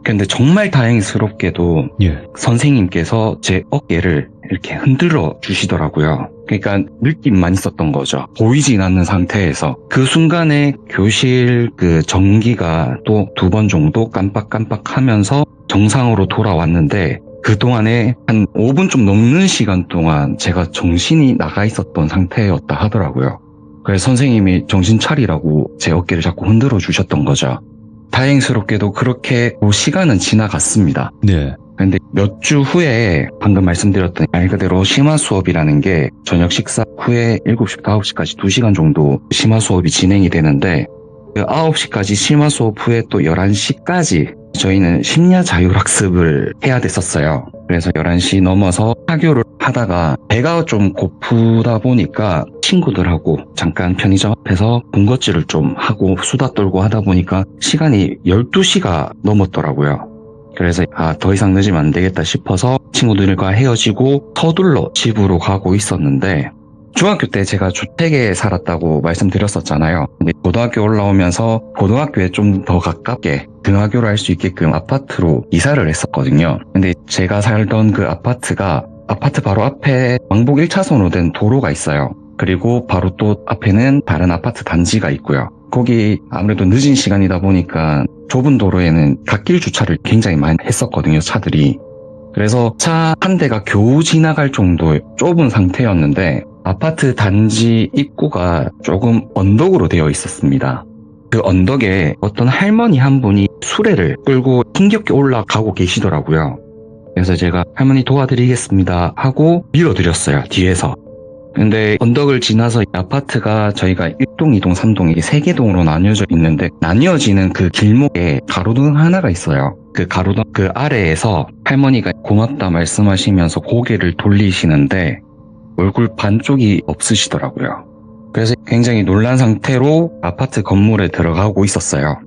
근데 정말 다행스럽게도 예. 선생님께서 제 어깨를 이렇게 흔들어 주시더라고요. 그러니까 느낌만 있었던 거죠. 보이진 않는 상태에서. 그 순간에 교실 그 전기가 또 2번 정도 깜빡깜빡 하면서 정상으로 돌아왔는데 그동안에 한 5분 좀 넘는 시간 동안 제가 정신이 나가 있었던 상태였다 하더라고요. 그래서 선생님이 정신 차리라고 제 어깨를 자꾸 흔들어 주셨던 거죠. 다행스럽게도 그렇게 그 시간은 지나갔습니다. 네. 근데 몇 주 후에 방금 말씀드렸던 말 그대로 심화 수업이라는 게 저녁 식사 후에 7시부터 9시까지 2시간 정도 심화 수업이 진행이 되는데 그 9시까지 심화 수업 후에 또 11시까지 저희는 심야 자율학습을 해야 됐었어요. 그래서 11시 넘어서 하교를 하다가 배가 좀 고프다 보니까 친구들하고 잠깐 편의점 앞에서 군것질을 좀 하고 수다 떨고 하다 보니까 시간이 12시가 넘었더라고요. 그래서 더 이상 늦으면 안 되겠다 싶어서 친구들과 헤어지고 서둘러 집으로 가고 있었는데 중학교 때 제가 주택에 살았다고 말씀드렸었잖아요. 근데 고등학교 올라오면서 고등학교에 좀 더 가깝게 등하교를 할 수 있게끔 아파트로 이사를 했었거든요. 근데 제가 살던 그 아파트가 아파트 바로 앞에 왕복 1차선으로 된 도로가 있어요. 그리고 바로 또 앞에는 다른 아파트 단지가 있고요. 거기 아무래도 늦은 시간이다 보니까 좁은 도로에는 갓길 주차를 굉장히 많이 했었거든요, 차들이. 그래서 차 한 대가 겨우 지나갈 정도의 좁은 상태였는데 아파트 단지 입구가 조금 언덕으로 되어 있었습니다. 그 언덕에 어떤 할머니 한 분이 수레를 끌고 힘겹게 올라가고 계시더라고요. 그래서 제가 할머니 도와드리겠습니다 하고 밀어드렸어요, 뒤에서. 근데 언덕을 지나서 아파트가 저희가 1동, 2동, 3동 이게 3개 동으로 나뉘어져 있는데 나뉘어지는 그 길목에 가로등 하나가 있어요. 그 가로등 그 아래에서 할머니가 고맙다 말씀하시면서 고개를 돌리시는데 얼굴 반쪽이 없으시더라고요. 그래서 굉장히 놀란 상태로 아파트 건물에 들어가고 있었어요.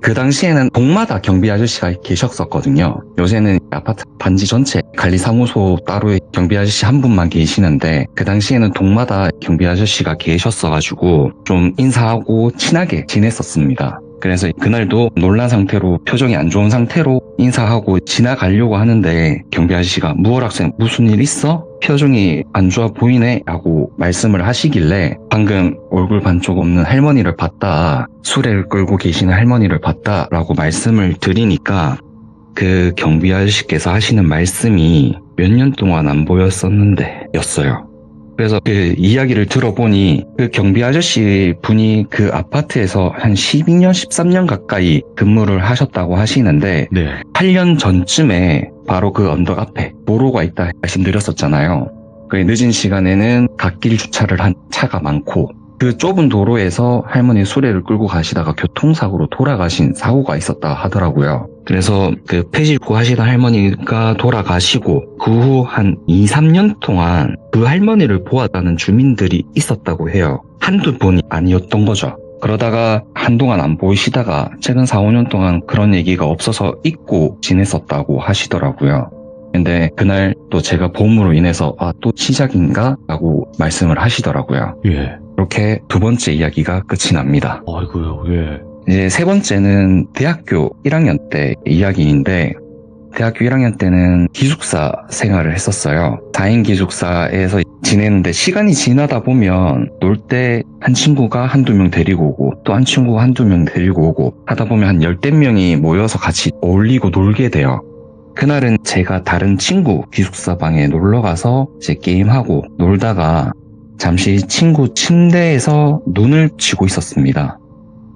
그 당시에는 동마다 경비 아저씨가 계셨었거든요. 요새는 아파트 단지 전체 관리사무소 따로의 경비 아저씨 한 분만 계시는데 그 당시에는 동마다 경비 아저씨가 계셨어가지고 좀 인사하고 친하게 지냈었습니다. 그래서 그날도 놀란 상태로 표정이 안 좋은 상태로 인사하고 지나가려고 하는데 경비 아저씨가 무얼 학생 무슨 일 있어? 표정이 안 좋아 보이네 라고 말씀을 하시길래 방금 얼굴 반쪽 없는 할머니를 봤다, 수레를 끌고 계시는 할머니를 봤다 라고 말씀을 드리니까 그 경비 아저씨께서 하시는 말씀이 몇 년 동안 안 보였었는데 였어요. 그래서 그 이야기를 들어보니 그 경비 아저씨 분이 그 아파트에서 한 12년, 13년 가까이 근무를 하셨다고 하시는데 네. 8년 전쯤에 바로 그 언덕 앞에 도로가 있다 말씀드렸었잖아요. 그 늦은 시간에는 갓길 주차를 한 차가 많고 그 좁은 도로에서 할머니 수레를 끌고 가시다가 교통사고로 돌아가신 사고가 있었다 하더라고요. 그래서 그 폐질구 하시던 할머니가 돌아가시고 그 후 한 2-3년 동안 그 할머니를 보았다는 주민들이 있었다고 해요. 한두 분이 아니었던 거죠. 그러다가 한동안 안 보이시다가 최근 4-5년 동안 그런 얘기가 없어서 잊고 지냈었다고 하시더라고요. 근데 그날 또 제가 봄으로 인해서 또 시작인가? 라고 말씀을 하시더라고요. 예. 이렇게 두 번째 이야기가 끝이 납니다. 아이고요, 예. 이제 세 번째는 대학교 1학년 때 이야기인데, 대학교 1학년 때는 기숙사 생활을 했었어요. 4인 기숙사에서 지내는데 시간이 지나다 보면 놀 때 한 친구가 한두 명 데리고 오고 또 한 친구가 한두 명 데리고 오고 하다 보면 한 10명이 모여서 같이 어울리고 놀게 돼요. 그날은 제가 다른 친구 기숙사 방에 놀러 가서 이제 게임하고 놀다가 잠시 친구 침대에서 눈을 치고 있었습니다.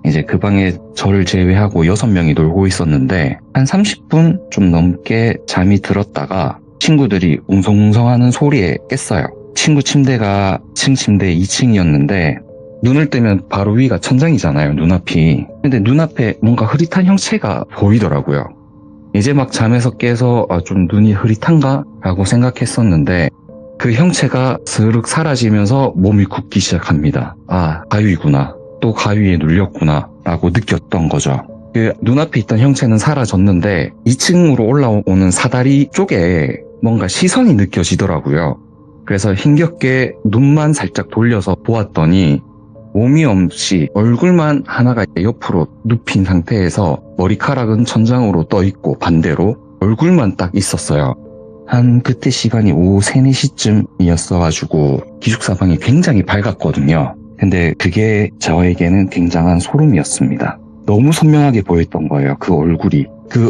이제 그 방에 저를 제외하고 6명이 놀고 있었는데 한 30분 좀 넘게 잠이 들었다가 친구들이 웅성웅성하는 소리에 깼어요. 친구 침대가 2층 침대 2층이었는데 눈을 뜨면 바로 위가 천장이잖아요, 눈앞이. 근데 눈앞에 뭔가 흐릿한 형체가 보이더라고요. 이제 막 잠에서 깨서 좀 눈이 흐릿한가? 라고 생각했었는데 그 형체가 스르륵 사라지면서 몸이 굳기 시작합니다. 아, 가위구나. 또 가위에 눌렸구나 라고 느꼈던 거죠. 그 눈앞에 있던 형체는 사라졌는데 2층으로 올라오는 사다리 쪽에 뭔가 시선이 느껴지더라고요. 그래서 힘겹게 눈만 살짝 돌려서 보았더니 몸이 없이 얼굴만 하나가 옆으로 눕힌 상태에서 머리카락은 천장으로 떠있고 반대로 얼굴만 딱 있었어요. 한 그때 시간이 오후 3, 4시쯤이었어가지고 기숙사 방이 굉장히 밝았거든요. 근데 그게 저에게는 굉장한 소름이었습니다. 너무 선명하게 보였던 거예요. 그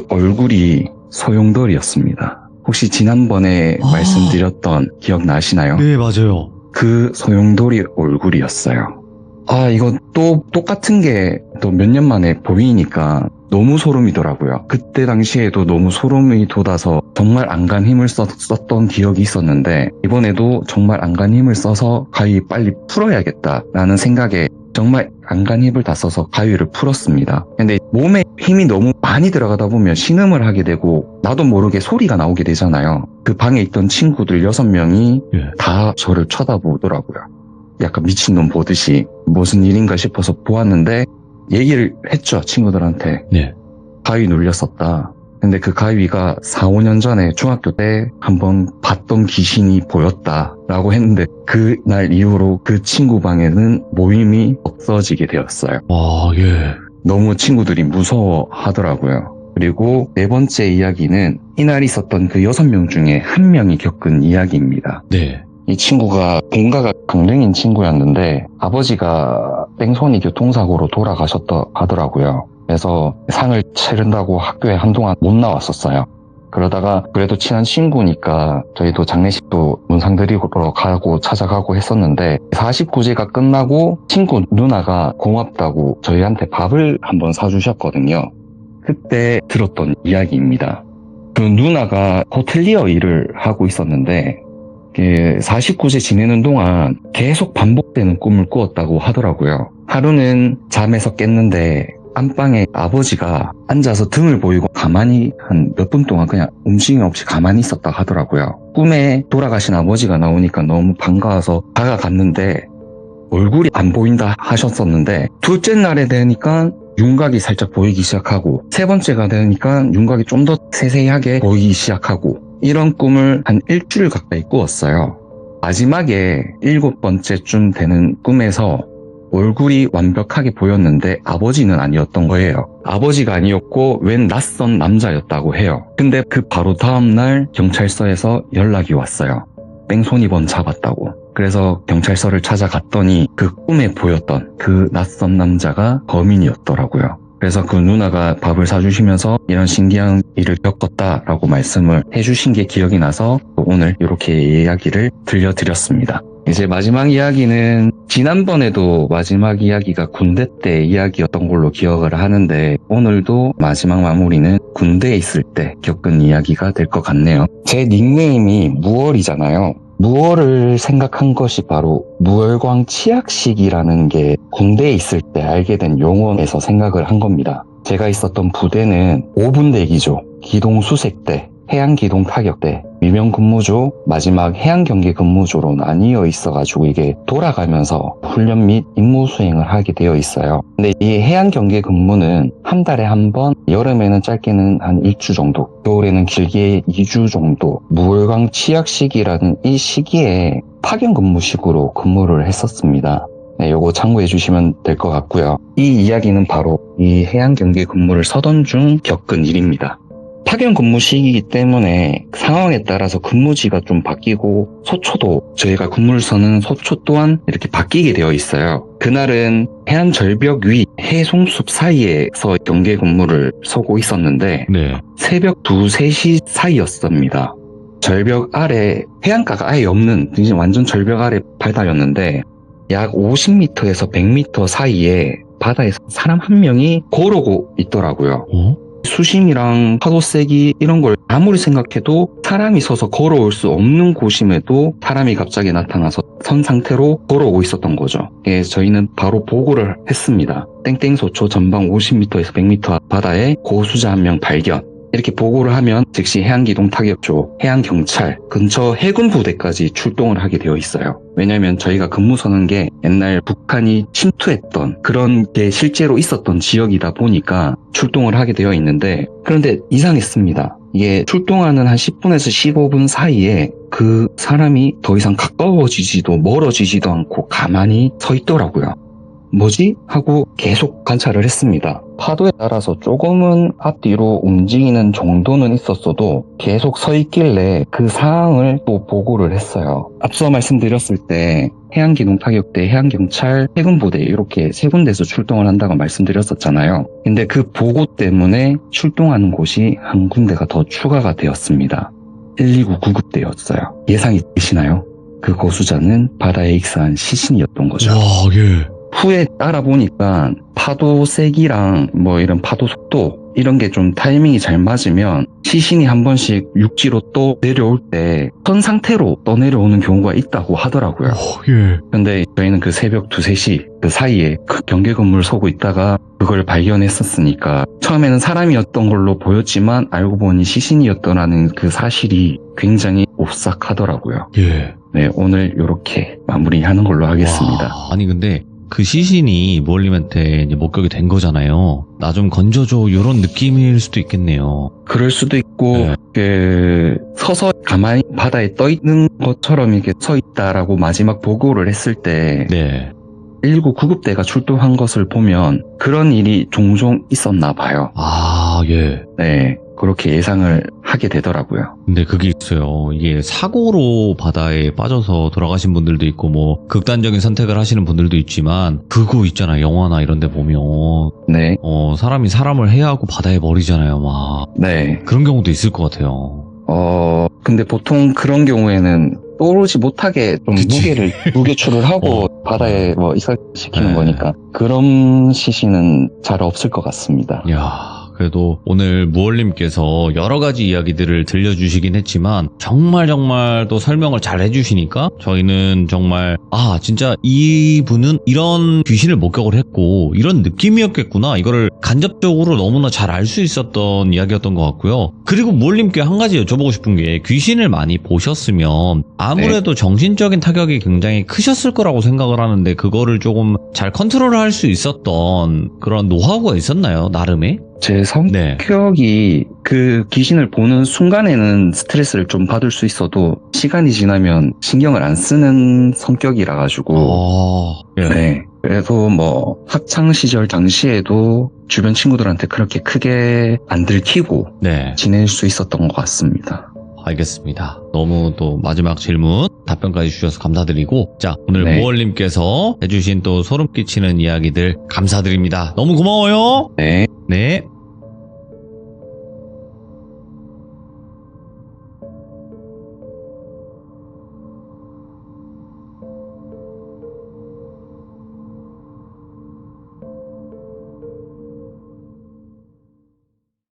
얼굴이 소용돌이였습니다. 혹시 지난번에 말씀드렸던 기억나시나요? 네, 맞아요. 그 소용돌이 얼굴이었어요. 이거 또 똑같은 게 또 몇 년 만에 보이니까 너무 소름이더라고요. 그때 당시에도 너무 소름이 돋아서 정말 안간 힘을 썼던 기억이 있었는데 이번에도 정말 안간 힘을 써서 가위 빨리 풀어야겠다라는 생각에 정말 안간 힘을 다 써서 가위를 풀었습니다. 근데 몸에 힘이 너무 많이 들어가다 보면 신음을 하게 되고 나도 모르게 소리가 나오게 되잖아요. 그 방에 있던 친구들 6명이 다 저를 쳐다보더라고요. 약간 미친놈 보듯이 무슨 일인가 싶어서 보았는데 얘기를 했죠, 친구들한테. 네. 가위 눌렸었다. 근데 그 가위가 4, 5년 전에 중학교 때 한번 봤던 귀신이 보였다라고 했는데 그날 이후로 그 친구 방에는 모임이 없어지게 되었어요. 와, 예. 너무 친구들이 무서워하더라고요. 그리고 네 번째 이야기는 이날 있었던 그 6명 중에 한 명이 겪은 이야기입니다. 네. 이 친구가 본가가 강릉인 친구였는데 아버지가 뺑소니 교통사고로 돌아가셨다 하더라고요. 그래서 상을 치른다고 학교에 한동안 못 나왔었어요. 그러다가 그래도 친한 친구니까 저희도 장례식도 문상 드리러 가고 찾아가고 했었는데 49제가 끝나고 친구 누나가 고맙다고 저희한테 밥을 한번 사주셨거든요. 그때 들었던 이야기입니다. 그 누나가 호텔리어 일을 하고 있었는데 49세 지내는 동안 계속 반복되는 꿈을 꾸었다고 하더라고요. 하루는 잠에서 깼는데 안방에 아버지가 앉아서 등을 보이고 가만히 한 몇 분 동안 그냥 움직임 없이 가만히 있었다 하더라고요. 꿈에 돌아가신 아버지가 나오니까 너무 반가워서 다가갔는데 얼굴이 안 보인다 하셨었는데 둘째 날에 되니까 윤곽이 살짝 보이기 시작하고 세 번째가 되니까 윤곽이 좀 더 세세하게 보이기 시작하고 이런 꿈을 한 일주일 가까이 꾸었어요. 마지막에 7번째쯤 되는 꿈에서 얼굴이 완벽하게 보였는데 아버지는 아니었던 거예요. 아버지가 아니었고 웬 낯선 남자였다고 해요. 근데 그 바로 다음날 경찰서에서 연락이 왔어요. 뺑소니범 잡았다고. 그래서 경찰서를 찾아갔더니 그 꿈에 보였던 그 낯선 남자가 범인이었더라고요. 그래서 그 누나가 밥을 사주시면서 이런 신기한 일을 겪었다라고 말씀을 해주신 게 기억이 나서 오늘 이렇게 이야기를 들려드렸습니다. 이제 마지막 이야기는 지난번에도 마지막 이야기가 군대 때 이야기였던 걸로 기억을 하는데 오늘도 마지막 마무리는 군대에 있을 때 겪은 이야기가 될 것 같네요. 제 닉네임이 무얼이잖아요. 무얼을 생각한 것이 바로 무얼광 치약식이라는 게 군대에 있을 때 알게 된 용어에서 생각을 한 겁니다. 제가 있었던 부대는 5분대 기조, 기동수색대, 해양기동타격대, 위명근무조, 마지막 해양경계근무조로 나뉘어 있어가지고 이게 돌아가면서 훈련 및 임무 수행을 하게 되어 있어요. 근데 이 해양경계근무는 한 달에 한 번, 여름에는 짧게는 한 1주 정도, 겨울에는 길게 2주 정도, 무월광 치약식이라는 이 시기에 파견근무식으로 근무를 했었습니다. 네, 요거 참고해 주시면 될 것 같고요. 이 이야기는 바로 이 해양 경계 근무를 서던 중 겪은 일입니다. 파견 근무 시기이기 때문에 상황에 따라서 근무지가 좀 바뀌고 소초도 저희가 근무를 서는 소초 또한 이렇게 바뀌게 되어 있어요. 그날은 해안 절벽 위 해송숲 사이에서 경계 근무를 서고 있었는데 네. 새벽 2, 3시 사이였습니다. 절벽 아래 해안가가 아예 없는 완전 절벽 아래 바다였는데 약 50m에서 100m 사이에 바다에서 사람 한 명이 걸어오고 있더라고요. 수심이랑 파도 세기 이런 걸 아무리 생각해도 사람이 서서 걸어올 수 없는 곳임에도 사람이 갑자기 나타나서 선 상태로 걸어오고 있었던 거죠. 예, 저희는 바로 보고를 했습니다. 땡땡소초 전방 50m에서 100m 바다에 고수자 한 명 발견. 이렇게 보고를 하면 즉시 해양기동 타격조, 해양경찰, 근처 해군부대까지 출동을 하게 되어 있어요. 왜냐하면 저희가 근무 서는 게 옛날 북한이 침투했던 그런 게 실제로 있었던 지역이다 보니까 출동을 하게 되어 있는데, 그런데 이상했습니다. 이게 출동하는 한 10분에서 15분 사이에 그 사람이 더 이상 가까워지지도 멀어지지도 않고 가만히 서 있더라고요. 뭐지? 하고 계속 관찰을 했습니다. 파도에 따라서 조금은 앞뒤로 움직이는 정도는 있었어도 계속 서 있길래 그 상황을 또 보고를 했어요. 앞서 말씀드렸을 때 해양기동 타격대, 해양경찰, 해군부대 이렇게 세 군데에서 출동을 한다고 말씀드렸었잖아요. 근데 그 보고 때문에 출동하는 곳이 한 군데가 더 추가가 되었습니다. 129 구급대였어요. 예상이 되시나요? 그 고수자는 바다에 익사한 시신이었던 거죠. 와, 예. 후에 따라보니까 파도 세기랑 뭐 이런 파도 속도 이런 게 좀 타이밍이 잘 맞으면 시신이 한 번씩 육지로 또 내려올 때 선 상태로 떠내려오는 경우가 있다고 하더라고요. 예. 근데 저희는 그 새벽 2, 3시 그 사이에 그 경계 건물을 서고 있다가 그걸 발견했었으니까 처음에는 사람이었던 걸로 보였지만 알고 보니 시신이었더라는 그 사실이 굉장히 오싹하더라고요. 예. 네, 오늘 이렇게 마무리하는 걸로 하겠습니다. 와, 아니 근데 그 시신이 무얼님한테 이제 목격이 된 거잖아요. 나 좀 건져줘 이런 느낌일 수도 있겠네요. 그럴 수도 있고 네. 서서 가만히 바다에 떠 있는 것처럼 이렇게 서 있다라고 마지막 보고를 했을 때 네. 119 구급대가 출동한 것을 보면 그런 일이 종종 있었나 봐요. 아, 예. 네, 그렇게 예상을 하게 되더라고요. 근데 그게 있어요. 이게 사고로 바다에 빠져서 돌아가신 분들도 있고 뭐 극단적인 선택을 하시는 분들도 있지만 그거 있잖아요. 영화나 이런 데 보면 네, 사람이 사람을 해하고 바다에 버리잖아요. 막 네. 그런 경우도 있을 것 같아요. 근데 보통 그런 경우에는 떠오르지 못하게 좀 그치. 무게추를 하고 바다에 뭐 이삭시키는 네. 거니까 그런 시신은 잘 없을 것 같습니다. 야, 그래도 오늘 무얼님께서 여러 가지 이야기들을 들려주시긴 했지만 정말 또 설명을 잘 해주시니까 저희는 정말 진짜 이분은 이런 귀신을 목격을 했고 이런 느낌이었겠구나, 이거를 간접적으로 너무나 잘 알 수 있었던 이야기였던 것 같고요. 그리고 무얼님께 한 가지 여쭤보고 싶은 게, 귀신을 많이 보셨으면 아무래도 정신적인 타격이 굉장히 크셨을 거라고 생각을 하는데 그거를 조금 잘 컨트롤할 수 있었던 그런 노하우가 있었나요? 나름의? 제 성격이 그 귀신을 보는 순간에는 스트레스를 좀 받을 수 있어도 시간이 지나면 신경을 안 쓰는 성격이라 가지고 예. 네. 그래서 뭐 학창 시절 당시에도 주변 친구들한테 그렇게 크게 안 들키고 네. 지낼 수 있었던 것 같습니다. 알겠습니다. 너무 또 마지막 질문 답변까지 주셔서 감사드리고, 자, 오늘 네. 무얼님께서 해주신 또 소름 끼치는 이야기들 감사드립니다. 너무 고마워요. 네. 네.